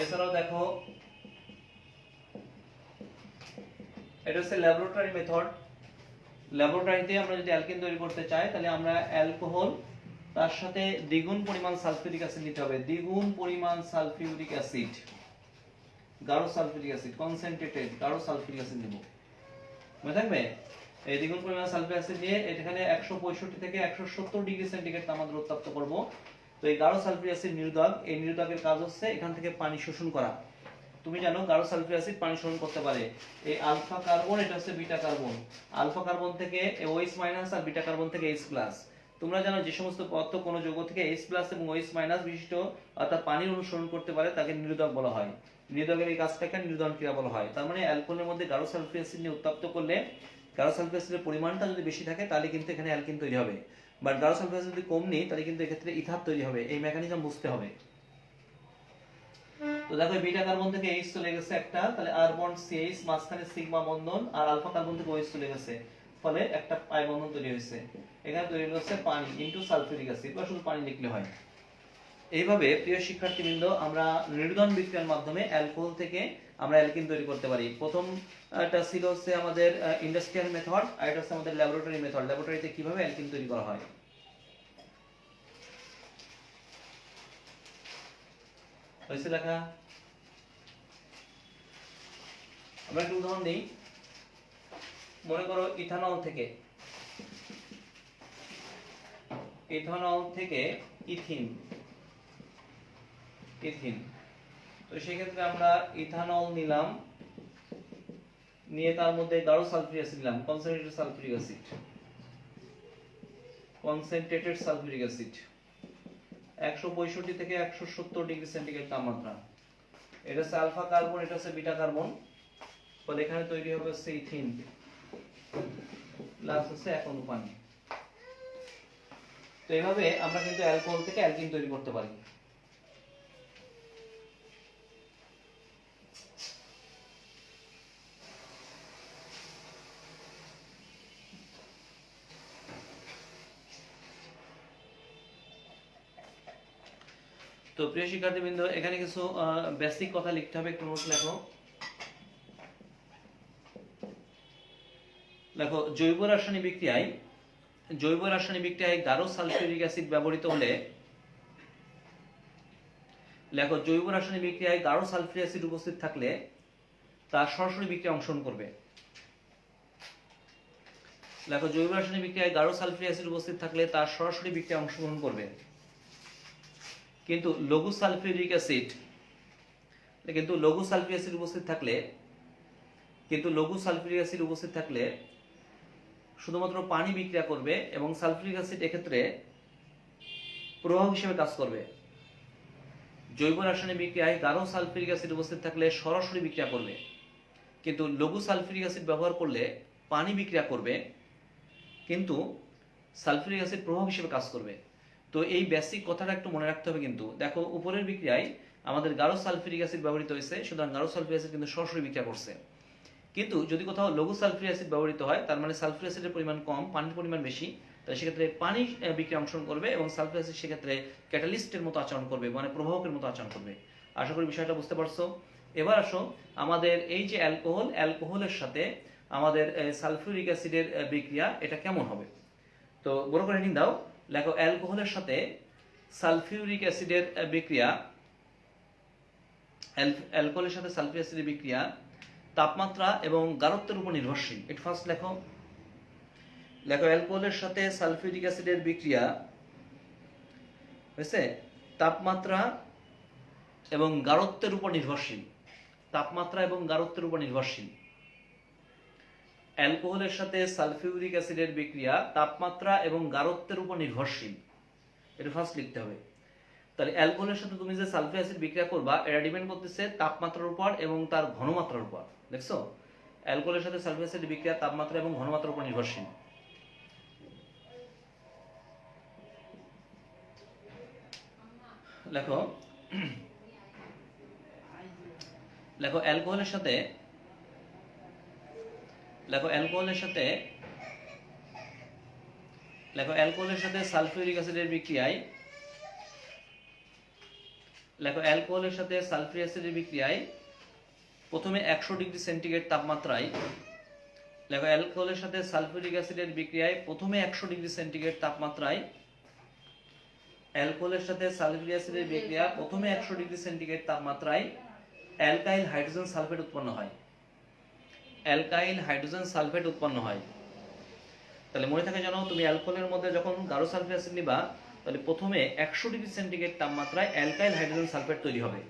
এছাড়াও দেখো, এটা হচ্ছে ল্যাবরেটরি মেথড। ল্যাবরেটরিতে আমরা যদি অ্যালকিন তৈরি করতে চাই, তাহলে আমরা অ্যালকোহল, তার সাথে দ্বিগুণ পরিমাণ সালফিউরিক অ্যাসিড নিতে হবে, দ্বিগুণ পরিমাণ সালফিউরিক অ্যাসিড, গাঢ় সালফিউরিক অ্যাসিড, কনসেন্ট্রেটেড গাঢ় সালফিউরিক অ্যাসিড নেব, মনে থাকবে। এই দ্বিগুণ পরিমাণ সালফিউরিক অ্যাসিড নিয়ে এখানে 165 থেকে 170 ডিগ্রি সেন্টিগ্রেড তাপমাত্রা উত্তপ্ত করব। তো এই গাঢ় সালফিউরিক অ্যাসিড নিরোধক, এই নিরোধকের কাজ হচ্ছে এখান থেকে পানি শোষণ করা। তুমি জানো গাঢ় সালফিউরিক অ্যাসিড পানি শোষণ করতে পারে। এই আলফা কার্বন, এটা হচ্ছে বিটা কার্বন, আলফা কার্বন থেকে OH মাইনাস আর বিটা কার্বন থেকে H প্লাস। তোমরা জানো যে সমস্ত পদার্থ কোনো যৌগ থেকে H প্লাস এবং OH মাইনাস বিশিষ্ট অর্থাৎ পানি অনুসরণ করতে পারে তাকে নিরোধক বলা হয়। নিরোধকের এই কাজটাকে নিরোধন ক্রিয়া বলা হয়। তার মানে অ্যালকোহলের মধ্যে গাঢ় সালফিউরিক অ্যাসিড নিয়ে উত্তপ্ত করলে গাঢ় সালফিউরিক অ্যাসিডের পরিমাণটা যদি বেশি থাকে তাহলে কিন্তু এখানে অ্যালকিন তৈরি হবে। বাট গাঢ় সালফিউরিক অ্যাসিড যদি কম নেই তাহলে কিন্তু এক্ষেত্রে ইথার তৈরি হবে। এই মেকানিজম বুঝতে হবে। তো দেখো বিটা কার্বন থেকে H চলে গেছে একটা, তাহলে আর বন্ড CH, মাঝখানে সিগমা বন্ধন, আর আলফা কার্বন থেকে OH চলে গেছে, ফলে একটা পাই বন্ধন তৈরি হয়েছে। এখানে তৈরি হচ্ছে পানি ইনটু সালফিউরিক অ্যাসিড, বা শুধু পানি লিখলে হয়। এইভাবে প্রিয় শিক্ষার্থীবৃন্দ, আমরা নিরোধন বিক্রিয়ার মাধ্যমে অ্যালকোহল থেকে আমরা অ্যালকিন তৈরি করতে পারি। প্রথমটা ছিল হচ্ছে আমাদের ইন্ডাস্ট্রিয়াল মেথড, আর এটা হচ্ছে আমাদের ল্যাবরেটরি মেথড। ল্যাবরেটরিতে কিভাবে অ্যালকিন তৈরি করা হয়। হয়েছে লেখা? আমরা একটা উদাহরণ দিই। মনে করো ইথানল থেকে ইথিন। তো সেক্ষেত্রে আমরা ইথানল নিলাম, নিয়ে তার মধ্যে গাঢ় সালফিউরিক অ্যাসিড দিলাম, কনসেন্ট্রেটেড সালফিউরিক অ্যাসিড 165 থেকে 170 ডিগ্রি সেন্টিগ্রেড তাপমাত্রা। এটা হচ্ছে আলফা কার্বন, এটা হচ্ছে বিটা কার্বন, ফলে এখানে তৈরি হবে হচ্ছে ইথিন, প্লাস হচ্ছে এক অণু পানি। তো এইভাবে আমরা কিন্তু অ্যালকোহল থেকে অ্যালকিন তৈরি করতে পারি। তো প্রিয় শিক্ষার্থীবৃন্দ, এখানে কিছু বেসিক কথা লিখতে হবে, একটু নোট লেখো। দেখো, জৈব রাসায়নিক বিক্রিয়ায় গাঢ় সালফিউরিক অ্যাসিড ব্যবহৃত হলে, লেখো জৈব রাসায়নিক বিক্রিয়ায় গাঢ় সালফিউরিক অ্যাসিড উপস্থিত থাকলে তা সরাসরি বিক্রিয়া অংশগ্রহণ করবে। লেখো জৈব রাসায়নিক বিক্রিয়ায় গাঢ় সালফিউরিক অ্যাসিড উপস্থিত থাকলে তা সরাসরি বিক্রিয়া অংশগ্রহণ করবে। কিন্তু লঘু সালফিউরিক অ্যাসিড উপস্থিত থাকলে শুধুমাত্র পানি বিক্রিয়া করবে এবং সালফিউরিক অ্যাসিড এক্ষেত্রে প্রবাহ হিসেবে কাজ করবে। জৈব রাসায়নিক বিক্রিয়ায় গাঢ় সালফিউরিক অ্যাসিড উপস্থিত থাকলে সরাসরি বিক্রিয়া করবে, কিন্তু লঘু সালফিউরিক অ্যাসিড ব্যবহার করলে পানি বিক্রিয়া করবে, কিন্তু সালফিউরিক অ্যাসিড প্রবাহ হিসেবে কাজ করবে। তো এই বেসিক কথাটা একটু মনে রাখতে হবে। কিন্তু দেখো, উপরের বিক্রিয়ায় আমাদের গাঢ় সালফিউরিক অ্যাসিড ব্যবহৃত হয়েছে, সুতরাং গাঢ় সালফিউরিক অ্যাসিড কিন্তু সরাসরি বিক্রিয়া করছে। কিন্তু যদি কোথাও লঘু সালফিউরিক অ্যাসিড ব্যবহৃত হয়, তার মানে সালফিউরিক অ্যাসিডের পরিমাণ কম, পানির পরিমাণ বেশি, তাহলে সেক্ষেত্রে পানি বিক্রিয়া অংশগ্রহণ করবে এবং সালফিউরিক অ্যাসিড সেক্ষেত্রে ক্যাটালিস্টের মতো আচরণ করবে, মানে প্রবাহকের মতো আচরণ করবে। আশা করি বিষয়টা বুঝতে পারছো। এবার আসো, আমাদের এই যে অ্যালকোহলের সাথে আমাদের সালফিউরিক অ্যাসিডের বিক্রিয়া, এটা কেমন হবে? তো বড় করে হেডিং দাও, লেখো অ্যালকোহলের সাথে সালফিউরিক অ্যাসিডের বিক্রিয়া, অ্যালকোহলের সাথে সালফিউরিক অ্যাসিডের বিক্রিয়া তাপমাত্রা এবং গাঢ়ত্বের উপর নির্ভরশীল। একটু ফার্স্ট লেখো অ্যালকোহলের সাথে সালফিউরিক অ্যাসিডের বিক্রিয়া হয়েছে তাপমাত্রা এবং গাঢ়ত্বের উপর নির্ভরশীল। অ্যালকোহলের সাথে সালফিউরিক অ্যাসিডের বিক্রিয়া তাপমাত্রা এবং গাঢ়ত্বের উপর নির্ভরশীল, এটা ফার্স্ট লিখতে হবে। তাহলে অ্যালকোহলের সাথে তুমি যে সালফিউরিক অ্যাসিড বিক্রিয়া করবা, এটা ডিপেন্ড করতেছে তাপমাত্রার উপর এবং তার ঘনমাত্রার উপর। দেখছো, অ্যালকোহলের সাথে সালফিউরিক অ্যাসিড বিক্রিয়া তাপমাত্রা এবং ঘনমাত্রার উপর নির্ভরশীল। লেখো অ্যালকোহলের সাথে সালফিউরিক অ্যাসিডের বিক্রিয়ায় প্রথমে 100 ডিগ্রি সেন্টিগ্রেড তাপমাত্রায় অ্যালকোহলের সাথে সালফিউরিক অ্যাসিডের বিক্রিয়ায় প্রথমে 100 ডিগ্রি সেন্টিগ্রেড তাপমাত্রায় অ্যালকাইল হাইড্রোজেন সালফেট উৎপন্ন হয়। তাহলে মনে থাকে জানো, তুমি অ্যালকোহলের মধ্যে যখন গাঢ় সালফিউরিক অ্যাসিড নিবা, তাহলে প্রথমে 100 ডিগ্রি সেন্টিগ্রেড তাপমাত্রায় অ্যালকাইল হাইড্রোজেন সালফেট তৈরি হবে।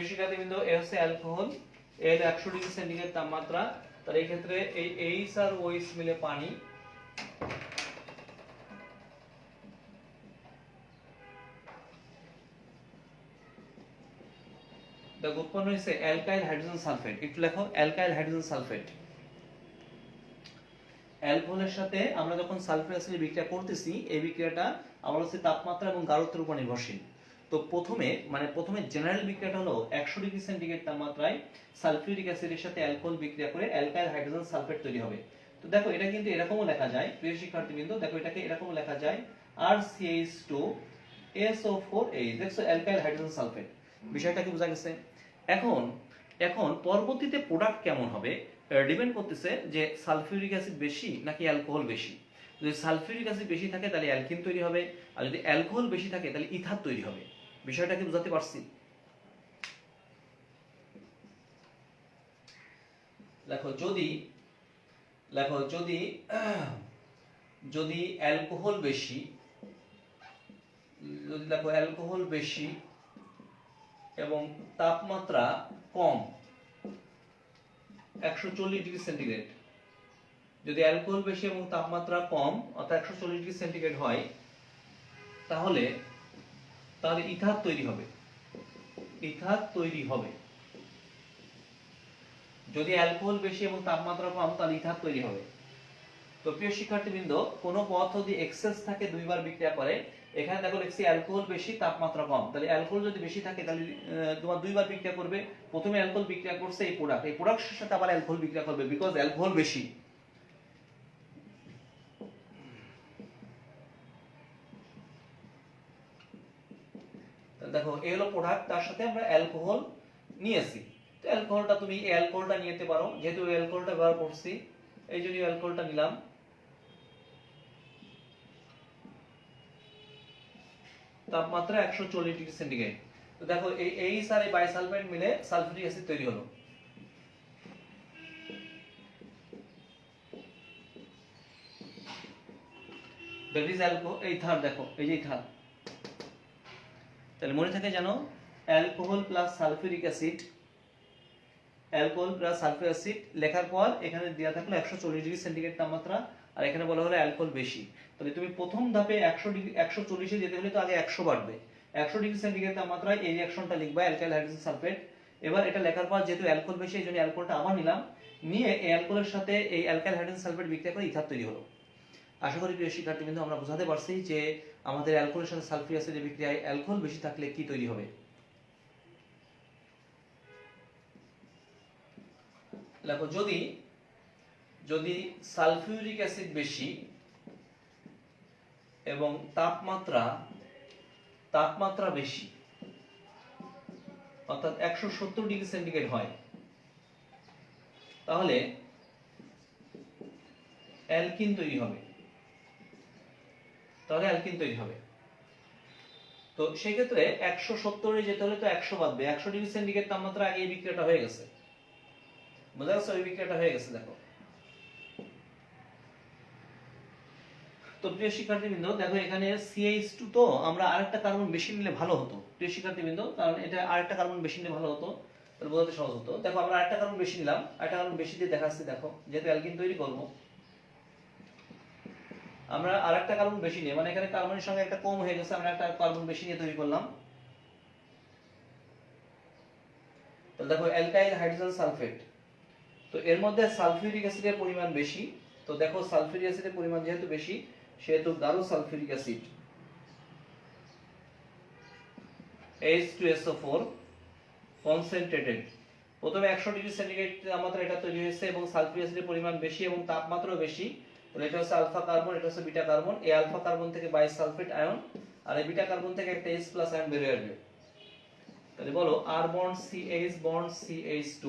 শিক্ষার্থীবৃন্দ, এ হচ্ছে অ্যালকোহল, এর 100 ডিগ্রি সেন্টিগ্রেড তাপমাত্রা। তাহলে এই ক্ষেত্রে এই এইচ আর ওএইচ মিলে পানি, দেখো উৎপন্ন হয়েছে অ্যালকাইল হাইড্রোজেন সালফেট। একটু লেখো অ্যালকাইল হাইড্রোজেন সালফেট। অ্যালকোহলের সাথে আমরা যখন সালফিউরিক অ্যাসিড বিক্রিয়া করতেছি, এই বিক্রিয়াটা আমার হচ্ছে তাপমাত্রা এবং গাঢ়ত্বের উপর নির্ভরশীল। তো প্রথমে জেনারেল বিক্রিয়াটা হলো 100 ডিগ্রি সেন্টিগ্রেড তাপমাত্রায় সালফিউরিক অ্যাসিডের সাথে অ্যালকোহল বিক্রিয়া করে অ্যালকাইল হাইড্রোজেন সালফেট তৈরি হবে। তো দেখো, এটা কিন্তু এরকমও লেখা যায়, প্রিয় শিক্ষার্থীবৃন্দ, দেখো এটাকে এরকমও লেখা যায় RCH2SO4H। দেখছো, অ্যালকাইল হাইড্রোজেন সালফেট। বিষয়টা কি বোঝা গেছে? এখন পরবর্তীতে প্রোডাক্ট কেমন হবে ডিপেন্ড করতেছে যে সালফিউরিক অ্যাসিড বেশি নাকি অ্যালকোহল বেশি। যদি সালফিউরিক অ্যাসিড বেশি থাকে তাহলে অ্যালকিন তৈরি হবে, আর যদি অ্যালকোহল বেশি থাকে তাহলে ইথার তৈরি হবে। বিষয়টা কি বুঝাতে পারছি? দেখো, যদি অ্যালকোহল বেশি এবং তাপমাত্রা কম, 140 ডিগ্রি সেন্টিগ্রেড। যদি অ্যালকোহল বেশি এবং তাপমাত্রা কম অর্থাৎ 140 ডিগ্রি সেন্টিগ্রেড হয়, তাহলে ইথার তৈরি হবে। ইথার তৈরি হবে। যদি অ্যালকোহল বেশি এবং তাপমাত্রা কম, তাহলে ইথার তৈরি হবে। তো প্রিয় শিক্ষার্থীবৃন্দ, কোন পদার্থ যদি এক্সেস থাকে দুইবার বিক্রিয়া করে, এখানে দেখো লিখছি অ্যালকোহল বেশি তাপমাত্রা কম, তাহলে অ্যালকোহল যদি বেশি থাকে তাহলে তোমার দুইবার বিক্রিয়া করবে। প্রথমে অ্যালকোহল বিক্রিয়া করছে এই প্রোডাক্টের সাথে আবার অ্যালকোহল বিক্রিয়া করবে, বিকজ অ্যালকোহল বেশি। দেখো এই হলো প্রোডাক্ট, তার সাথে আমরা অ্যালকোহল নিয়েছি। তো অ্যালকোহলটা তুমি এই অ্যালকোহলটা নিতে পারো, যেহেতু অ্যালকোহলটা ব্যবহার করছি এই জন্য অ্যালকোহলটা নিলাম। তাপমাত্রা 140 ডিগ্রি সেন্টিগ্রেড। তো দেখো এই এইচ আর এই বাইসালফেট মিলে সালফিউরিক অ্যাসিড তৈরি হলো। That is ether. দেখো এই যে ইথার, তাহলে মনে থাকে জানো alcohol plus sulphuric acid, alcohol plus sulphuric acid লেখার পর এখানে দেওয়া থাকলো 140 ডিগ্রি সেন্টিগ্রেড তাপমাত্রা, আর এখানে বলা হলো অ্যালকোহল বেশি। তাহলে তুমি প্রথম ধাপে 140 এ যেতে হলে তো আগে 100 বাড়বে। 100 ডিগ্রি সেন্টিগ্রেড তাপমাত্রায় এই রিঅ্যাকশনটা লিখবা, অ্যালকাইল হাইড্রোজেন সালফেট। এবার এটা লেখার পর যেহেতু অ্যালকোহল বেশি, এই জন্য অ্যালকোহলটা আবার নিলাম, নিয়ে এই অ্যালকোহলের সাথে এই অ্যালকাইল হাইড্রোজেন সালফেট বিক্রিয়া করে ইথার তৈরি হলো। আশা করি প্রিয় শিক্ষার্থীবৃন্দ আমরা বোঝাতে পারছি যে আমাদের অ্যালকোহলের সাথে সালফিউরিক অ্যাসিডের বিক্রিয়ায় অ্যালকোহল বেশি থাকলে কি তৈরি হবে। দেখো যদি সালফিউরিক অ্যাসিড বেশি এবং তাপমাত্রা বেশি অর্থাৎ 170 ডিগ্রি সেন্টিগ্রেড হয়, তাহলে অ্যালকিন তৈরি হবে। তো সেই ক্ষেত্রে 170 এ যেতে হলে তো 100 বাদবে, 100 ডিগ্রি সেন্টিগ্রেড তাপমাত্রা আগে এই বিক্রিয়াটা হয়ে গেছে, বোঝা গেছে? ওই বিক্রিয়াটা হয়ে গেছে। দেখো তো প্রিয় শিক্ষার্থীবৃন্দ, দেখো এখানে CH2, তো আমরা আরেকটা কার্বন বেশি নিলে ভালো হতো প্রিয় শিক্ষার্থীবৃন্দ, কারণ এটা আরেকটা কার্বন বেশি নিলে ভালো হতো, তাহলে বোঝাতে সহজ হতো। দেখো আমরা আরেকটা কার্বন বেশি নিলাম, আরেকটা কার্বন বেশি দিয়ে দেখাচ্ছি। দেখো যেহেতু অ্যালকিন তৈরি করব, আমরা আরেকটা কার্বন বেশি নিয়ে, মানে এখানে কার্বনের সঙ্গে একটা কম হয়ে গেছে, আমরা একটা কার্বন বেশি নিয়ে তৈরি করলাম। তাহলে দেখো অ্যালকাইল হাইড্রোজেন সালফেট, তো এর মধ্যে সালফিউরিক অ্যাসিডের পরিমাণ বেশি। তো দেখো সালফিউরিক অ্যাসিডের পরিমাণ যেহেতু বেশি, সেহেতু গাঢ় সালফিউরিক অ্যাসিড H2SO4 কনসেন্ট্রেটেড। প্রথমে 100 ডিগ্রি সেন্টিগ্রেড তাপমাত্রা এটা তৈরি হয়েছে এবং সালফিউরিক অ্যাসিডের পরিমাণ বেশি এবং তাপমাত্রাও বেশি। তাহলে এটা হচ্ছে আলফা কার্বন, এটা হচ্ছে বিটা কার্বন। এই আলফা কার্বন থেকে বাইসালফেট আয়ন, আর এই বিটা কার্বন থেকে একটা H+ আয়ন বের হয়ে আসবে। তাহলে বলো R bond CH bond CH2,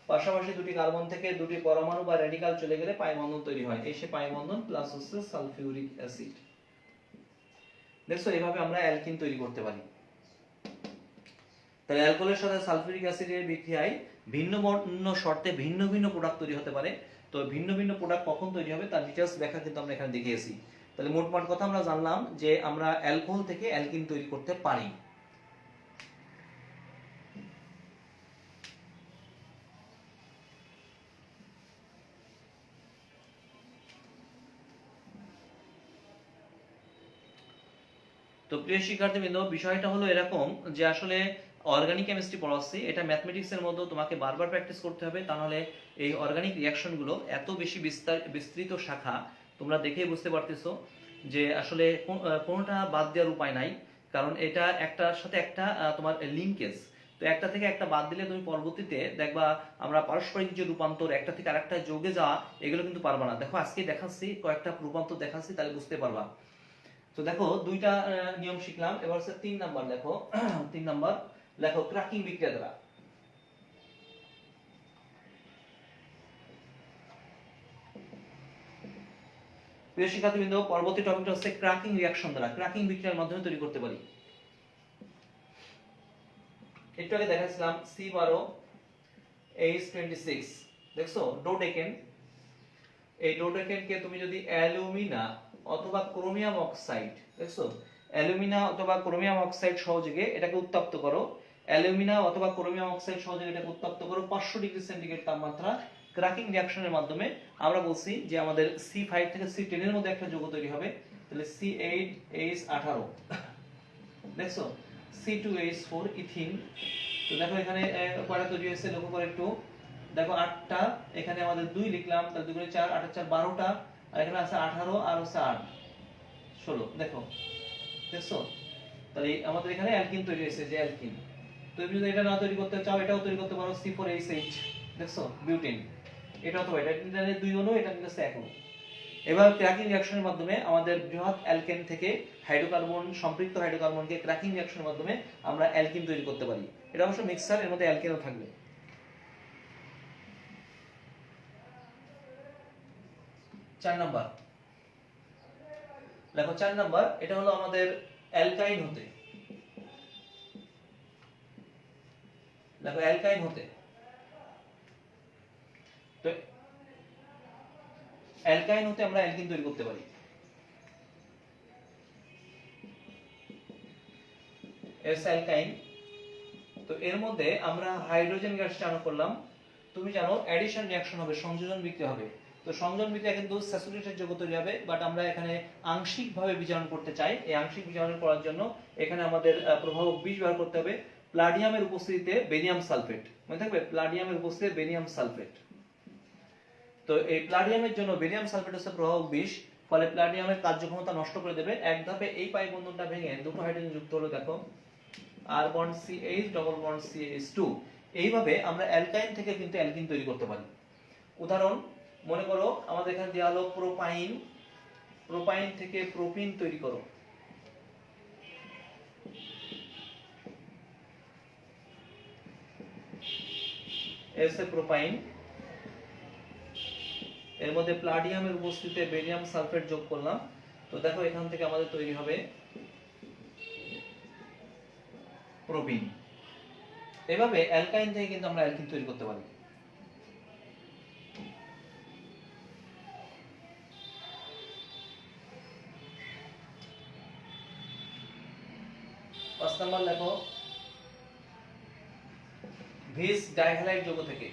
পাশাপাশি দুটি কার্বন থেকে দুটি পরমাণু বা রেডিকাল চলে গেলে পাই বন্ধন তৈরি হয়, এই সে পাই বন্ধন প্লাস হচ্ছে সালফিউরিক অ্যাসিড। দেখছো এইভাবে আমরা অ্যালকিন তৈরি করতে পারি। তাহলে অ্যালকোহলের সাথে সালফিউরিক অ্যাসিডের বিক্রিয়ায় ভিন্ন ভিন্ন শর্তে ভিন্ন ভিন্ন প্রোডাক্ট তৈরি হতে পারে। তো ভিন্ন ভিন্ন প্রোডাক্ট কখন তৈরি হবে তার ডিটেইলস ব্যাখ্যা কিন্তু আমরা এখানে দেখিয়েছি। তাহলে মোটমাট কথা আমরা জানলাম যে আমরা অ্যালকোহল থেকে অ্যালকিন তৈরি করতে পারি। তো প্রিয় শিক্ষার্থীবৃন্দ, বিষয়টা হলো এরকম যে আসলে অর্গানিক কেমিস্ট্রি পড়াচ্ছি, এটা ম্যাথমেটিক্সের মধ্যে তোমাকে বারবার প্র্যাকটিস করতে হবে, তা নাহলে এই অর্গানিক রিঅ্যাকশনগুলো এত বেশি বিস্তৃত শাখা, তোমরা দেখেই বুঝতে পারতেছো যে আসলে কোনোটা বাদ দেওয়ার উপায় নাই, কারণ এটা একটার সাথে একটা তোমার লিঙ্কেজ। তো একটা থেকে একটা বাদ দিলে তুমি পরবর্তীতে দেখবা আমরা পারস্পরিক যে রূপান্তর, একটা থেকে আরেকটা যোগে যাওয়া, এগুলো কিন্তু পারবা না। দেখো আজকে দেখাচ্ছি, কয়েকটা রূপান্তর দেখাচ্ছি, তাহলে বুঝতে পারবা। তো দেখো দুইটা নিয়ম শিখলাম, এবার হচ্ছে 3 নাম্বার। দেখো 3 নাম্বার লেখো ক্র্যাকিং বিক্রিয়া দ্বারা। প্রিয় শিক্ষার্থীবৃন্দ, পরবর্তী টপিকটা হচ্ছে ক্র্যাকিং রিঅ্যাকশন দ্বারা, ক্র্যাকিং বিক্রিয়ার মাধ্যমে তৈরি করতে পারি। একটু আগে দেখাচ্ছিলাম C12H26, দেখছো ডোডেকেন। এই ডোডেকেনকে তুমি যদি অ্যালুমিনা অথবা ক্রোমিয়াম অক্সাইড, দেখছো অ্যালুমিনা অথবা ক্রোমিয়াম অক্সাইড সহযোগে এটাকে উত্তপ্ত করো, অ্যালুমিনা অথবা ক্রোমিয়াম অক্সাইড সহযোগে এটাকে উত্তপ্ত করো 500 ডিগ্রি সেন্টিগ্রেড তাপমাত্রা, ক্র্যাকিং রিঅ্যাকশনের মাধ্যমে আমরা বলছি যে আমাদের C5 থেকে C10 এর মধ্যে একটা যৌগ তৈরি হবে, তাহলে C8H18 দেখছো, C2H4 ইথিন। তো দেখো এখানে কয়টা তৈরি হয়েছে লক্ষ্য করে একটু দেখো, 8টা, এখানে আমাদের 2 লিখলাম, তাহলে 2 4 8 4 12টা, আর এখানে আছে 18 আর হচ্ছে 8 16 দেখো, দেখছো, তাহলে আমাদের এখানে অ্যালকিন তৈরি হয়েছে, যে অ্যালকিন। তুমি যদি এটা না তৈরি করতে চাও এটাও তৈরি করতে পারো, C4H8 দেখছো, বিউটিন। এটাও তো এটা নিলে 2 অণু, এটা নিলে 1 অণু। এবার ক্র্যাকিং রিঅ্যাকশনের মাধ্যমে আমাদের বৃহৎ অ্যালকেন থেকে হাইড্রোকার্বন, সম্পৃক্ত হাইড্রোকার্বনকে ক্র্যাকিং রিঅ্যাকশনের মাধ্যমে আমরা অ্যালকিন তৈরি করতে পারি। এটা অবশ্য মিক্সচার, এর মধ্যে অ্যালকেনও থাকবে। 4 নাম্বার দেখো, 4 নাম্বার এটা হলো আমাদের অ্যালকাইন হতে, দেখো অ্যালকাইন হতে, তো অ্যালকাইন হতে আমরা অ্যালকিন তৈরি করতে পারি। এস অ্যালকাইন, তো এর মধ্যে আমরা হাইড্রোজেন গ্যাস চালু করলাম। তুমি জানো অ্যাডিশন রিঅ্যাকশন হবে, সংযোজন বিক্রিয়া হবে। তো সংযোজন বিক্রিয়া কিন্তু স্যাচুরেটেড যৌগ তৈরি হবে, বাট আমরা এখানে আংশিকভাবে বিজারণ করতে চাই। এই আংশিক বিজারণ করার জন্য এখানে আমাদের প্রভাবক বিষ ব্যবহার করতে হবে। প্লাডিয়ামের উপস্থিতিতে বেরিয়াম সালফেট, মনে থাকবে, প্লাডিয়ামের উপস্থিতিতে বেরিয়াম সালফেট। তো এই প্লাডিয়ামের জন্য বেরিয়াম সালফেট হচ্ছে প্রভাবক বিষ, ফলে প্লাডিয়ামের কার্যক্ষমতা নষ্ট করে দেবে। এক ধাপে এই পাই বন্ধনটা ভেঙে দুটো হাইড্রোজেন যুক্ত হলো, দেখো আর bond CH double bond CH2। এইভাবে আমরা অ্যালকাইন থেকে কিন্তু অ্যালকিন তৈরি করতে পারি। উদাহরণ মনে করো আমাদের এখানে দেওয়া হলো প্রোপাইন, প্রোপাইন থেকে প্রোপিন তৈরি করো। এসে প্রোপাইন, এর মধ্যে প্লাডিয়ামের উপস্থিতিতে বেরিয়াম সালফেট যোগ করলাম। তো দেখো এখান থেকে আমাদের তৈরি হবে প্রোপিন। এভাবে অ্যালকাইন থেকে কিন্তু আমরা অ্যালকিন তৈরি করতে পারি। পাঁচ নাম্বার লেখো, ভিস ডাইহ্যালাইড যৌগ থেকে,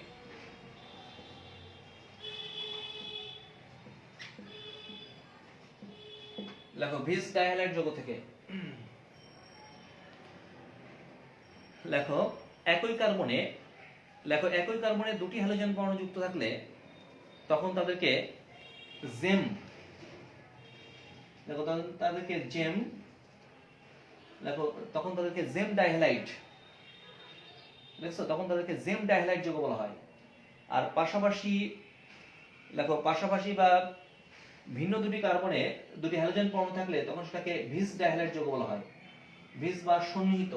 লেখো ভিস ডাইহ্যালাইড যৌগ থেকে, লেখো একই কার্বনে, লেখো একই কার্বনে দুটি হ্যালোজেন পরমাণু যুক্ত থাকলে তখন তাদেরকে জেম, দেখো তাদেরকে জেম, দেখো তখন তাদেরকে জেম ডাইহ্যালাইড, দেখছো তখন তাদেরকে জেম ডাইহ্যালাইড যৌগ বলা হয়। আর পাশাপাশি লেখো, পাশাপাশি বা ভিন্ন দুটি কার্বনে দুটি হ্যালোজেন পরমাণু থাকলে তখন সেটাকে ভিস ডাইহ্যালাইড যৌগ বলা হয়। ভিস বা সন্নিহিত,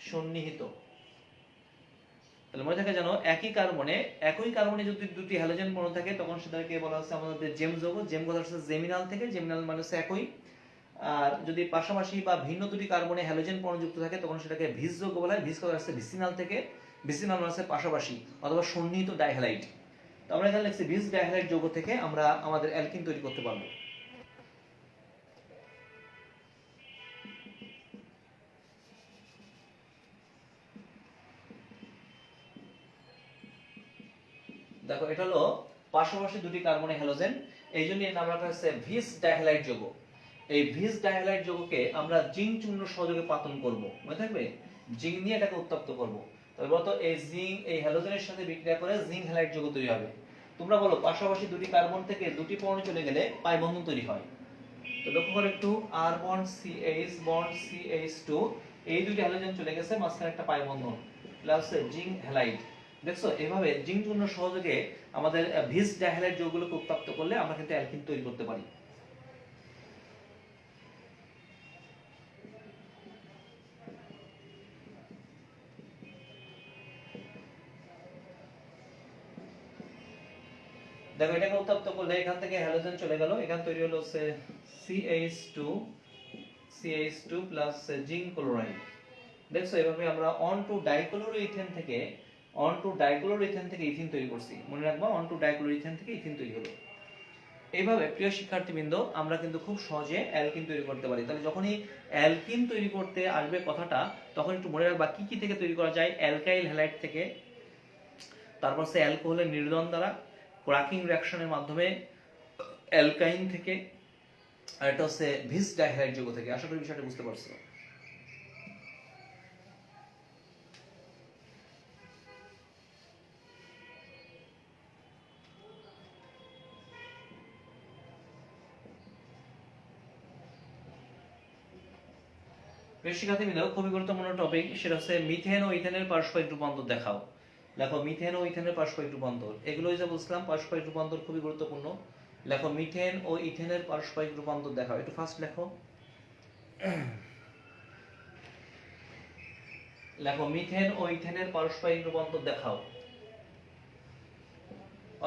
সন্নিহিত। তাহলে মনে থাকে জানো, একই কার্বনে যদি দুটি হ্যালোজেন পরমাণু থাকে তখন সেটাকে বলা হচ্ছে আমাদের জেম যৌগ। জেম কথা হচ্ছে জেমিনাল থেকে, জেমিনাল মানে হচ্ছে একই। আর যদি পাশাপাশি বা ভিন্ন দুটি কার্বনে হ্যালোজেন পরমাণু যুক্ত থাকে তখন সেটাকে ভিস যৌগ বলা হয়। ভিস কথা হচ্ছে ভিসিনাল থেকে, ভিসিনাল মানে হচ্ছে পাশাপাশি অথবা সন্নিহিত ডাইহ্যালাইড। তো আমরা এখানে লিখছি ভিস ডাইহ্যালাইড যৌগ থেকে আমরা আমাদের অ্যালকিন তৈরি করতে পারবো। দেখো এটা হলো পাশাপাশি দুটি কার্বনে হ্যালোজেন, এই জন্য এর নাম রাখা হয়েছে ভিস ডাইহ্যালাইড যৌগ। এই ভিস ডাইহ্যালাইড যৌগকে আমরা জিঙ্ক চূর্ণ সহযোগে পাতন করব, মনে থাকবে, জিঙ্ক নিয়ে এটাকে উত্তপ্ত করব। তবে বলতো এই জিঙ্ক এই হ্যালোজেনের সাথে বিক্রিয়া করে জিঙ্ক হ্যালাইড যৌগ তৈরি হবে। তোমরা বলো পাশাপাশি দুটি কার্বন থেকে দুটি পরমাণু চলে গেলে পাই বন্ধন তৈরি হয়। তো লক্ষ্য করো একটু, আর বন্ড CH বন্ড CH2, এই দুটি হ্যালোজেন চলে গেছে, মাঝখানে একটা পাই বন্ধন, প্লাস জিঙ্ক হ্যালাইড। দেখছো এভাবে জিঙ্ক চূর্ণ সহযোগে আমাদের ভিস ডাইহ্যালাইড যৌগগুলোকে উত্তপ্ত করলে আমরা কিন্তু অ্যালকিন তৈরি করতে পারি। দেখো এটাকে উত্তপ্ত করলে এখান থেকে হ্যালোজেন চলে গেল, এখানে তৈরি হলো CH2 প্লাস জিঙ্ক ক্লোরাইড। দেখছো এভাবে আমরা অন টু ডাইক্লোরোইথেন থেকে ইথিন তৈরি করছি। মনে রাখবা অন টু ডাইক্লোরোইথেন থেকে ইথিন তৈরি হলো। এইভাবে প্রিয় শিক্ষার্থীবৃন্দ আমরা কিন্তু খুব সহজে অ্যালকিন তৈরি করতে পারি। তাহলে যখনই অ্যালকিন তৈরি করতে আসবে কথাটা, তখন একটু মনে রাখবা কি কি থেকে তৈরি করা যায়। অ্যালকাইল হ্যালাইড থেকে, তারপর হচ্ছে অ্যালকোহলের নির্দন দ্বারা ক্র্যাকিং রিঅ্যাকশনের মাধ্যমে অ্যালকাইন থেকে, আর এটা হচ্ছে ভিস ডাইহাইড যৌগ থেকে। আশা করি বিষয়টা বুঝতে পারছো। শিক্ষার্থীবৃন্দ, খুবই গুরুত্বপূর্ণ টপিক, সেটা হচ্ছে মিথেন ও ইথেনের পারস্পরিক রূপান্তর দেখাও। লেখো মিথেন ও ইথেনের পারস্পরিক রূপান্তর। এগুলোই যে বলছিলাম পারস্পরিক রূপান্তর খুবই গুরুত্বপূর্ণ। লেখো মিথেন ও ইথেনের পারস্পরিক রূপান্তর দেখাও। একটু ফাস্ট লেখো। লেখো মিথেন ও ইথেনের পারস্পরিক রূপান্তর দেখাও।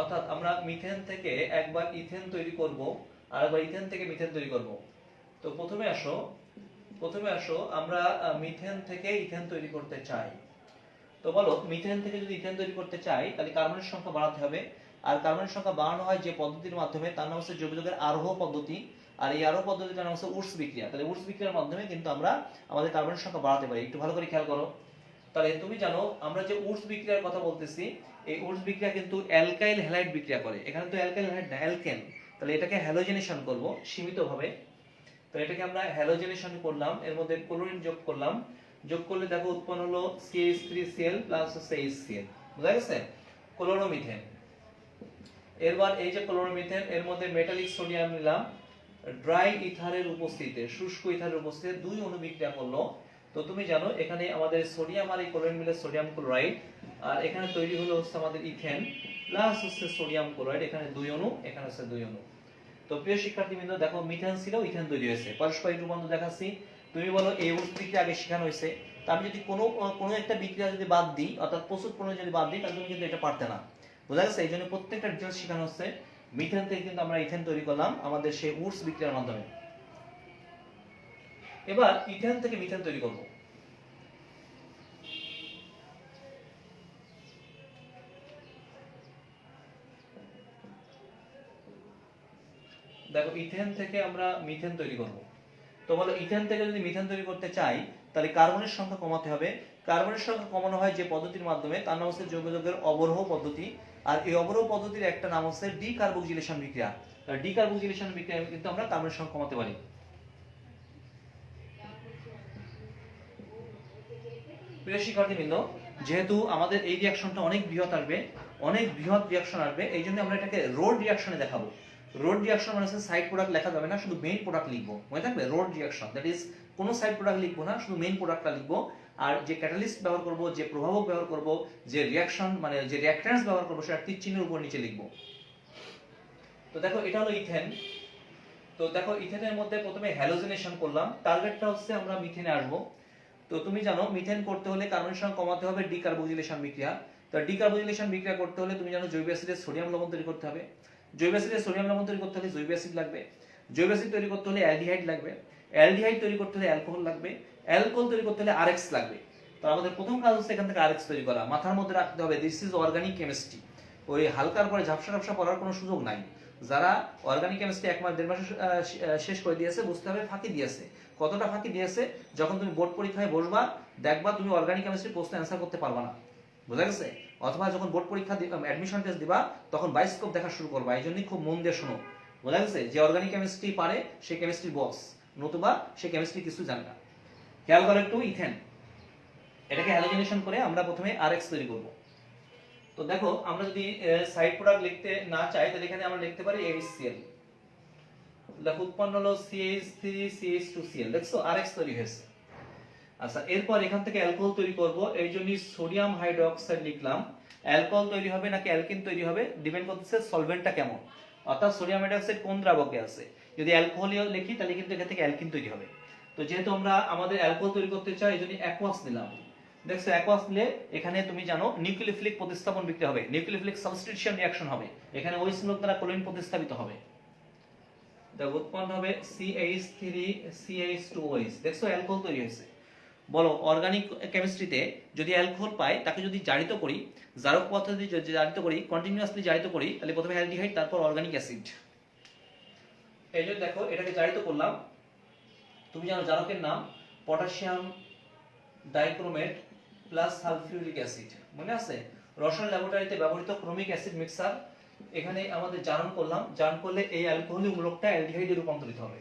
অর্থাৎ আমরা মিথেন থেকে একবার ইথেন তৈরি করব, আর একবার ইথেন থেকে মিথেন তৈরি করব। তো প্রথমে আসো আমরা মিথেন থেকে ইথেন তৈরি করতে চাই। তো বলো, মিথেন থেকে যদি ইথেন তৈরি করতে চাই তাহলে কার্বনের সংখ্যা বাড়াতে হবে। আর কার্বনের সংখ্যা বাড়ানো হয় যে পদ্ধতির মাধ্যমে, তার নাম হচ্ছে জৈব যৌগের আরোহ পদ্ধতি। আর এই আরোহ পদ্ধতিটার নাম হচ্ছে উডস বিক্রিয়া। তাহলে উডস বিক্রিয়ার মাধ্যমে কিন্তু আমরা আমাদের কার্বনের সংখ্যা বাড়াতে পারি। একটু ভালো করে খেয়াল করো। তাহলে তুমি জানো আমরা যে উডস বিক্রিয়ার কথা বলতেছি, এই উডস বিক্রিয়া কিন্তু অ্যালকাইল হ্যালাইড বিক্রিয়া করে। এখানে তো অ্যালকাইল হ্যালাইড না, অ্যালকেন। তাহলে এটাকে হ্যালোজেনেশন করব সীমিতভাবে। তো এটাকে আমরা হ্যালোজেনেশন করলাম, এর মধ্যে ক্লোরিন যোগ করলাম। যোগ করলে দেখো উৎপন্ন হলো CH3Cl প্লাস HCl। বুঝা গেছে? ক্লোরোমিথেন। এরবার এই যে ক্লোরোমিথেন, এর মধ্যে মেটালিক সোডিয়াম নিলাম, ড্রাই ইথারের উপস্থিতিতে, শুষ্ক ইথারের উপস্থিতিতে দুই অণু বিক্রিয়া করলো। তো তুমি জানো এখানে আমাদের সোডিয়াম আর এই ক্লোরিন মিলে সোডিয়াম ক্লোরাইড, আর এখানে তৈরি হলো হচ্ছে আমাদের ইথেন প্লাস হচ্ছে সোডিয়াম ক্লোরাইড। এখানে দুই অণু, এখানে হচ্ছে দুই অণু। তো প্রিয় শিক্ষার্থীবৃন্দ, দেখো মিথেন ছিল, ইথেন তৈরি হয়েছে। পারস্পরিক রূপান্তর দেখাচ্ছি। তুমি বলো এই উডস বিক্রিয়া আগে শেখানো হয়েছে, তা আমি যদি কোনো একটা বিক্রিয়া যদি বাদ দিই, অর্থাৎ প্রস্তুত পণ্য যদি বাদ দিই, তাহলে তুমি কিন্তু এটা পারতে না। বুঝা গেছে? এই জন্য প্রত্যেকটা ডিটেলস শেখানো হচ্ছে। মিথেন থেকে কিন্তু আমরা ইথেন তৈরি করলাম আমাদের সেই উডস বিক্রিয়ার মাধ্যমে। এবার ইথেন থেকে মিথেন তৈরি করব। দেখো ইথেন থেকে আমরা মিথেন তৈরি করব। তো বলো ইথেন থেকে যদি মিথেন তৈরি করতে চাই তাহলে কার্বনের সংখ্যা কমাতে হবে। কার্বনের সংখ্যা কমানো হয় যে পদ্ধতির মাধ্যমে, তার নাম হচ্ছে জৈব যৌগের অবরোহ পদ্ধতি। আর এই অবরোহ পদ্ধতির একটা নাম হচ্ছে ডিকার্বক্সিলেশন বিক্রিয়া। ডিকার্বক্সিলেশন বিক্রিয়ায় কিন্তু আমরা কার্বনের সংখ্যা কমাতে পারি। প্রিয় শিক্ষার্থীবৃন্দ, যেহেতু আমাদের এই রিঅ্যাকশনটা অনেক বৃহৎ আসবে, অনেক বৃহৎ রিঅ্যাকশন আসবে, এই জন্য আমরা এটাকে রোড রিঅ্যাকশনে দেখাবো। রোড রিঅ্যাকশন মানে হচ্ছে সাইড প্রোডাক্ট লেখা যাবে না, শুধু মেইন প্রোডাক্ট লিখবো। মনে থাকবে? রোড রিঅ্যাকশন দ্যাট ইজ কোনো সাইড প্রোডাক্ট লিখবো না, শুধু মেইন প্রোডাক্টটা লিখবো। আর যে ক্যাটালিস্ট ব্যবহার করব, যে প্রভাবক ব্যবহার করব, যে রিঅ্যাকশন মানে যে রিঅ্যাকট্যান্স ব্যবহার করব, সেটা তীর চিহ্নের উপর নিচে লিখবো। তো দেখো এটা হলো ইথেন। তো দেখো ইথেনের মধ্যে প্রথমে হ্যালোজেনেশন করলাম, টার্গেটটা হচ্ছে আমরা মিথেনে আসবো। তো তুমি জানো মিথেন করতে হলে কার্বনের সংখ্যা কমাতে হবে, ডিকার্বক্সিলেশন বিক্রিয়া। তো ডিকার্বক্সিলেশন বিক্রিয়া করতে হলে তুমি জানো জৈব অ্যাসিডের সোডিয়াম লবণ তৈরি করতে হবে। জৈব অ্যাসিডের সোডিয়াম লবণ তৈরি করতে হলে জৈব অ্যাসিড লাগবে। জৈব অ্যাসিড তৈরি করতে হলে অ্যালডিহাইড লাগবে। অ্যালডিহাইড তৈরি করতে হলে অ্যালকোহল লাগবে। অ্যালকোহল তৈরি করতে হলে আরএক্স লাগবে। তো আমাদের প্রথম কাজ হচ্ছে এখান থেকে আরএক্স তৈরি করা। মাথার মধ্যে রাখতে হবে দিস ইজ অর্গানিক কেমিস্ট্রি। ওই হালকার পরে ঝাপসা ঝাপসা পড়ার কোনো সুযোগ নাই। যারা অর্গানিক কেমিস্ট্রি 1 মাস 1.5 মাস শেষ করে দিয়েছে, বুঝতে হবে ফাঁকি দিয়েছে। কতটা ফাঁকি দিয়েছে? যখন তুমি বোর্ড পরীক্ষায় বসবা, দেখবা তুমি অর্গানিক কেমিস্ট্রি প্রশ্ন অ্যান্সার করতে পারবা না। বুঝা গেছে? অথবা যখন বোর্ড পরীক্ষা অ্যাডমিশন টেস্ট দিবা, তখন বায়োস্কোপ দেখা শুরু করবা। এই জন্যই খুব মন দিয়ে শোনো। বোঝা গেছে? যে অর্গানিক কেমিস্ট্রি পারে সে কেমিস্ট্রি বস, নতুবা সে কেমিস্ট্রি কিছু জানে না। খেয়াল করো একটু ইথেন, এটাকে হ্যালোজেনেশন করে আমরা প্রথমে আরএক্স তৈরি করব। তো দেখো আমরা যদি সাইড প্রোডাক্ট লিখতে না চাই তাহলে এখানে আমরা লিখতে পারি HCl। দেখো উৎপন্ন হলো CH3CH2Cl। দেখছো আরএক্স তৈরি হয়েছে। আচ্ছা, এরপর এখান থেকে অ্যালকোহল তৈরি করব, এই জন্য সোডিয়াম হাইড্রোক্সাইড লিখলাম। অ্যালকোহল তৈরি হবে নাকি অ্যালকিন তৈরি হবে ডিপেন্ড করতেছে সলভেন্টটা কেমন, অর্থাৎ সোডিয়াম হাইড্রোক্সাইড কোন দ্রাবকে আছে। যদি অ্যালকোহলিও লিখি তাহলে কিন্তু এখান থেকে অ্যালকিন তৈরি হবে। তো যেহেতু আমরা আমাদের অ্যালকোহল তৈরি করতে চাই, এই জন্য অ্যাকোয়াস নিলাম। দেখছো অ্যাকোয়াস নিলে এখানে তুমি জানো নিউক্লিওফিলিক প্রতিস্থাপন বিক্রিয়া হবে, নিউক্লিওফিলিক সাবস্টিটিউশন রিঅ্যাকশন হবে। এখানে ওই স্মোক দ্বারা ক্লোরিন প্রতিস্থাপিত হবে। দেখো উৎপন্ন হবে CH3CH2OH। দেখছো অ্যালকোহল তৈরি হয়েছে। বলো অর্গানিক কেমিস্ট্রিতে যদি অ্যালকোহল পাই, তাকে যদি জারিত করি, জারক পদ্ধতি যদি জারিত করি, কন্টিনিউয়াসলি জারিত করি, তাহলে প্রথমে অ্যালডিহাইড তারপর অর্গানিক অ্যাসিড। এই জন্য দেখো এটাকে জারিত করলাম। তুমি জানো জারকের নাম potassium dichromate plus sulphuric acid, মনে আছে? রসায়ন ল্যাবরেটরিতে ব্যবহৃত ক্রোমিক অ্যাসিড মিক্সার এখানে আমাদের জারণ করলাম, জারণ করলে এই অ্যালকোহলিক মূলকটা অ্যালডিহাইডে রূপান্তরিত হবে,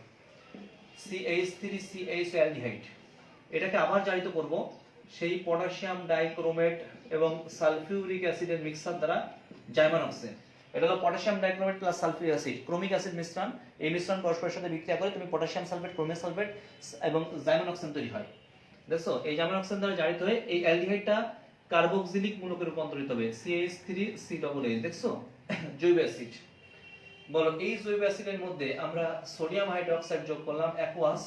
CH3CH অ্যালডিহাইড। এটাকে আবার জারিত করব সেই পটাশিয়াম ডাইক্রোমেট এবং সালফিউরিক অ্যাসিডের মিক্সার দ্বারা জাইমানক্সেন। এটা হলো potassium dichromate plus sulphuric acid, chromic acid মিশ্রণ। এই মিশ্রণ পরস্পরের সাথে বিক্রিয়া করে তুমি পটাশিয়াম সালফেট, ক্রোমিয়াম সালফেট এবং জাইমানক্সেন তৈরি হয়। দেখছো, এই জাইমানক্সেন দ্বারা জারিত হয়ে এই অ্যালডিহাইডটা কার্বক্সিলিক মূলকে রূপান্তরিত হবে, CH3CH। দেখছো, জৈব অ্যাসিড। বলো, এই জৈব অ্যাসিডের মধ্যে আমরা সোডিয়াম হাইড্রোক্সাইড যোগ করলাম অ্যাকুয়াস।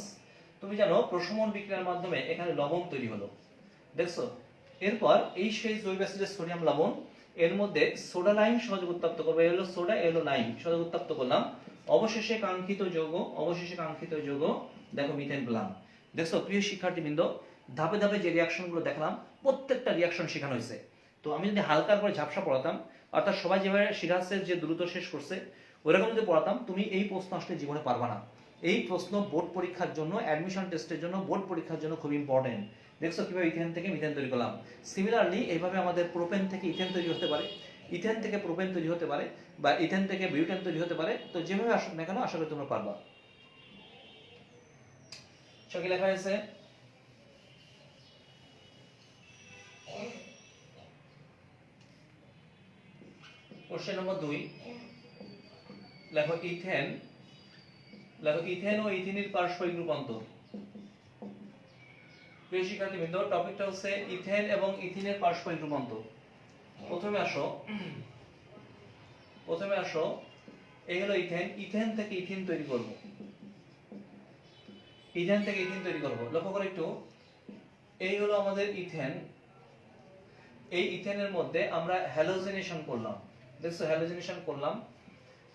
তুমি জানো প্রশমন বিক্রিয়ার মাধ্যমে এখানে লবণ তৈরি হলো। দেখছো, এরপর এই সেই জৈব অ্যাসিডের সোডিয়াম লবণ এর মধ্যে সোডা লাইম সহযোগ উত্তপ্ত করবে, এই হলো সোডা, এই হলো লাইম, সহযোগ উত্তপ্ত করলাম। অবশেষে কাঙ্ক্ষিত যৌগ দেখো মিথেন পেলাম। দেখছো প্রিয় শিক্ষার্থীবৃন্দ, ধাপে ধাপে যে রিঅ্যাকশনগুলো দেখলাম প্রত্যেকটা রিঅ্যাকশন শেখানো হয়েছে। তো আমি যদি হালকার করে ঝাপসা পড়াতাম, অর্থাৎ সবাই যেভাবে সিরাজের যে দ্রুত শেষ করছে ওইরকম যদি পড়াতাম, তুমি এই প্রশ্ন আসলে জীবনে পারবা না। এই প্রশ্ন বোর্ড পরীক্ষার জন্য, অ্যাডমিশন টেস্টের জন্য, বোর্ড পরীক্ষার জন্য খুব ইম্পর্টেন্ট। দেখছো কিভাবে ইথেন থেকে মিথেন তৈরি করলাম। সিমিলারলি এইভাবে আমাদের প্রোপেন থেকে ইথেন তৈরি হতে পারে, ইথেন থেকে প্রোপেন তৈরি হতে পারে, বা ইথেন থেকে বিউটেন তৈরি হতে পারে। তো যেভাবে আসুক না কেন, আশা করি তোমরা পারবা। কি লেখা হয়েছে? কোশ্চেন নম্বর 2, লেখো ইথেন ও ইথিনের পারস্পরিক রূপান্তর। প্রিয় শিক্ষার্থীবৃন্দ, টপিকটা হচ্ছে ইথেন এবং ইথিনের পারস্পরিক রূপান্তর। প্রথমে আসো, এই হলো ইথেন, ইথেন থেকে ইথিন তৈরি করব। লক্ষ্য করে একটু, এই হলো আমাদের ইথেন। এই ইথেনের মধ্যে আমরা হ্যালোজেনেশন করলাম। দেখছো, হ্যালোজেনেশন করলাম,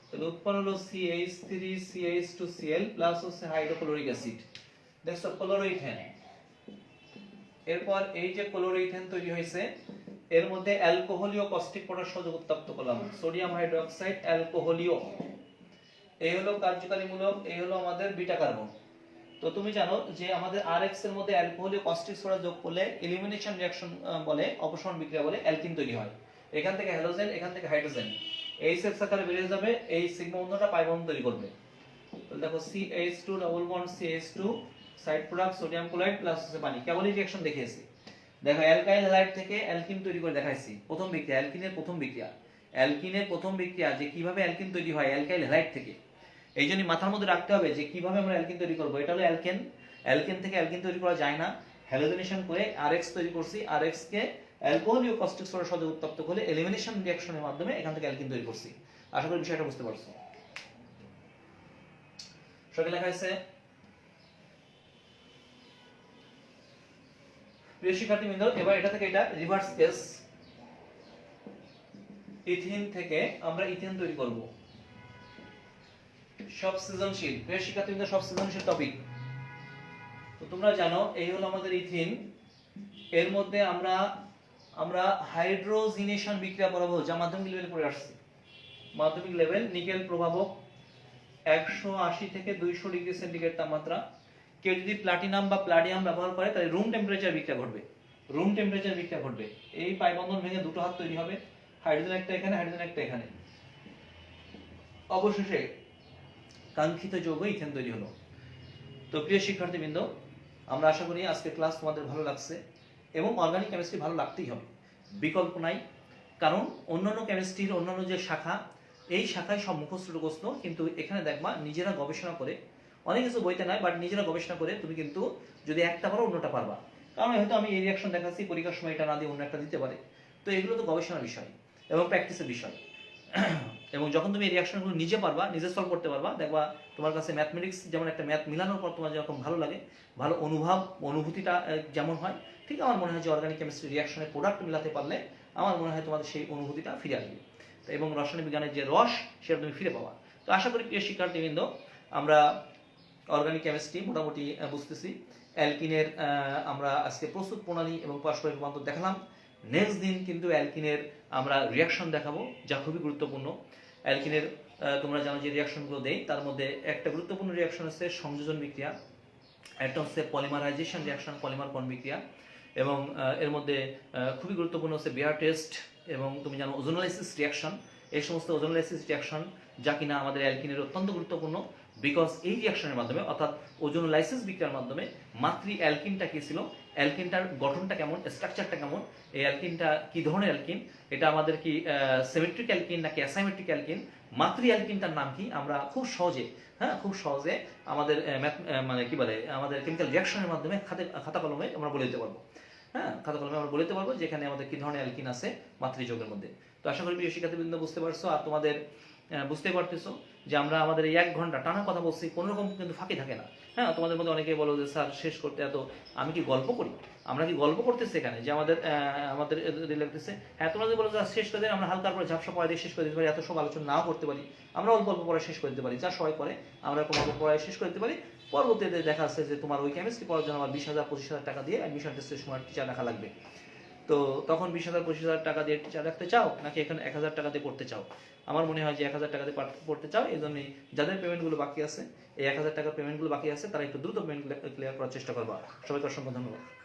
তাহলে উৎপন্ন হলো CH3CH2Cl প্লাস হচ্ছে হাইড্রোক্লোরিক অ্যাসিড। দেখছো, ক্লোরোইথেন। এরপর এই যে ক্লোরোইথেন তৈরি হয়েছে, এর মধ্যে অ্যালকোহলীয় কস্টিক পটাশ সহযোগ উত্তপ্ত করলাম, সোডিয়াম হাইড্রোক্সাইড অ্যালকোহলীয়। এই হলো কার্যকারী মূলক, এই হলো আমাদের বিটা কার্বন। তো তুমি জানো যে আমাদের RX এর মধ্যে অ্যালকোহলীয় কস্টিক সোডা যোগ করলে এলিমিনেশন রিঅ্যাকশন বলে, অপসারণ বিক্রিয়া বলে, অ্যালকিন তৈরি হয়। এখান থেকে হ্যালোজেন, এখান থেকে হাইড্রোজেন, H আকারে বেরিয়ে যাবে, এই সিগমা বন্ধনটা পাই বন্ধন তৈরি করবে। তো দেখো CH2 double bond CH2, side product sodium chloride plus হচ্ছে পানি। কেবলই রিঅ্যাকশন দেখিয়েছি। দেখো অ্যালকাইল হ্যালাইড থেকে অ্যালকিন তৈরি করে দেখাইছি। প্রথম বিক্রিয়া, অ্যালকিনের প্রথম বিক্রিয়া যে কিভাবে অ্যালকিন তৈরি হয় অ্যালকাইল হ্যালাইড থেকে। এই জন্য মাথার মধ্যে রাখতে হবে যে কিভাবে আমরা অ্যালকিন তৈরি করব। এটা হলো অ্যালকেন, অ্যালকেন থেকে অ্যালকিন তৈরি করা যায় না, হ্যালোজেনেশন করে RX তৈরি করছি, RX কে অ্যালকোহলীয় কস্টিক সোডার সাথে উত্তপ্ত করে এলিমিনেশন রিঅ্যাকশনের মাধ্যমে এখান থেকে অ্যালকিন তৈরি করছি। আশা করি বিষয়টা বুঝতে পারছো। সঠিক লেখা আছে। প্রিয় শিক্ষার্থীবৃন্দ, এবার এটা থেকে এটা রিভার্স কেস, ইথিন থেকে আমরা ইথেন তৈরি করব। সব সৃজনশীল, প্রিয় শিক্ষার্থীবৃন্দ, সব সৃজনশীল টপিক। তো তোমরা জানো এই হলো আমাদের ইথিন। এর মধ্যে আমরা হাইড্রোজিনেশন বিক্রিয়া পড়াবো, যা মাধ্যমিক লেভেলে পড়ে আসছে। মাধ্যমিক লেভেল, নিকেল প্রভাবক 180 থেকে 200 ডিগ্রি সেন্টিগ্রেড তাপমাত্রা। কেউ যদি প্লাটিনাম বা প্লাডিয়াম ব্যবহার করে তাহলে রুম টেম্পারেচার বিক্রিয়া ঘটবে। এই পাই বন্ধন ভেঙে দুটো হাত তৈরি হবে, হাইড্রোজেন একটা এখানে, হাইড্রোজেন একটা এখানে। অবশেষে কাঙ্ক্ষিত যৌগ ইথেন তৈরি হলো। তো প্রিয় শিক্ষার্থীবৃন্দ, আমরা আশা করি আজকের ক্লাস তোমাদের ভালো লাগছে এবং অর্গানিক কেমিস্ট্রি ভালো লাগতেই হবে, বিকল্প নাই। কারণ অন্যান্য কেমিস্ট্রির অন্যান্য যে শাখা, এই শাখায় সব মুখস্থ টুকস্থ, কিন্তু এখানে দেখবা নিজেরা গবেষণা করে, অনেক কিছু বইতে নাই, বাট নিজেরা গবেষণা করে তুমি কিন্তু যদি একটা পারো অন্যটা পারবা। কারণ হয়তো আমি এই রিঅ্যাকশন দেখাচ্ছি, পরীক্ষার সময় এটা না দিয়ে অন্য একটা দিতে পারে। তো এগুলো তো গবেষণার বিষয় এবং প্র্যাকটিসের বিষয়। এবং যখন তুমি এই রিঅ্যাকশনগুলো নিজে পারবা, নিজে সলভ করতে পারবা, দেখবা তোমার কাছে ম্যাথমেটিক্স যেমন একটা ম্যাথ মিলানোর পর তোমার যেরকম ভালো লাগে, ভালো অনুভূতিটা যেমন হয়, ঠিক আমার মনে হয় যে অর্গানিক কেমিস্ট্রি রিঅ্যাকশনের প্রোডাক্ট মিলাতে পারলে আমার মনে হয় তোমাদের সেই অনুভূতিটা ফিরে আসবে, এবং রসায়ন বিজ্ঞানের যে রস সেটা তুমি ফিরে পাবা। তো আশা করি প্রিয় শিক্ষার্থীবৃন্দ, আমরা অর্গানিক কেমিস্ট্রি মোটামুটি বুঝতেছি। অ্যালকিনের আমরা আজকে প্রস্তুত প্রণালী এবং পারস্পরিক রূপান্তর দেখালাম। নেক্সট দিন কিন্তু অ্যালকিনের আমরা রিঅ্যাকশন দেখাবো, যা খুবই গুরুত্বপূর্ণ। অ্যালকিনের তোমরা জানো যে রিঅ্যাকশনগুলো দেই, তার মধ্যে একটা গুরুত্বপূর্ণ রিঅ্যাকশন হচ্ছে সংযোজন বিক্রিয়া, একটা হচ্ছে পলিমারাইজেশন রিঅ্যাকশন, পলিমার কোণ বিক্রিয়া, এবং এর মধ্যে খুবই গুরুত্বপূর্ণ হচ্ছে বিয়ার টেস্ট এবং তুমি জানো ওজোনোলাইসিস রিয়াকশন। এই সমস্ত ওজোনোলাইসিস রিয়াকশন যা কিনা আমাদের অ্যালকিনের অত্যন্ত গুরুত্বপূর্ণ, বিকজ এই রিয়াকশনের মাধ্যমে অর্থাৎ ওজোনোলাইসিস বিক্রিয়ার মাধ্যমে মাতৃ অ্যালকিনটা কি ছিল, অ্যালকিনটার গঠনটা কেমন, স্ট্রাকচারটা কেমন, এই অ্যালকিনটা কি ধরনের অ্যালকিন, এটা আমাদের কি সিমেট্রিক অ্যালকিন নাকি অ্যাসাইমেট্রিক অ্যালকিন, মাতৃ অ্যালকিনটার নাম কি, আমরা খুব সহজে খুব সহজে আমাদের মানে কি বলে আমাদের কেমিক্যাল রিয়াকশনের মাধ্যমে খাতা কলমে আমরা বলে দিতে পারবো। খাতা কলমে আমরা বলে দিতে পারবো যেখানে আমাদের কি ধরনের অ্যালকিন আছে মাতৃযৌগের মধ্যে। তো আশা করি প্রিয় শিক্ষার্থীবৃন্দ বুঝতে পারছো, আর তোমাদের বুঝতে পারতেছো যে আমরা আমাদের এই 1 ঘন্টা টানা কথা বলছি, কোনো রকম কিন্তু ফাঁকি থাকে না। তোমাদের মধ্যে অনেকেই বলো যে স্যার শেষ করতে এত, আমি কি গল্প করি? আমরা কি গল্প করতেছি এখানে যে আমাদের আমাদের লাগতেছে? তোমরা যদি বলো যে শেষ করে দেন, আমরা হালকার পরে ঝাপসা পড়া দিয়ে শেষ করে দিতে পারি, এত সব আলোচনা নাও করতে পারি, আমরা অল্প অল্প পড়া শেষ করে দিতে পারি, যা সবাই করে আমরা অল্প অল্প পড়ায় শেষ করে দিতে পারি। পরবর্তীতে দেখা যাচ্ছে যে তোমার ওই কেমিস্ট্রি পড়ার জন্য আমার 20,000-25,000 টাকা দিয়ে অ্যাডমিশন টেস্টের সময় টিচার রাখা লাগবে। তো তখন 20,000-25,000 টাকা দিয়ে টিচার রাখতে চাও নাকি এখন 1,000 টাকা দিয়ে পড়তে চাও? আমার মনে হয় যে 1,000 টাকা দিয়ে পড়তে চাও। এই জন্যই যাদের পেমেন্টগুলো বাকি আছে, এই 1,000 টাকার পেমেন্টগুলো বাকি আছে, তারা একটু দ্রুত পেমেন্ট ক্লিয়ার করার চেষ্টা করবা। সবাইকে অসংখ্য ধন্যবাদ।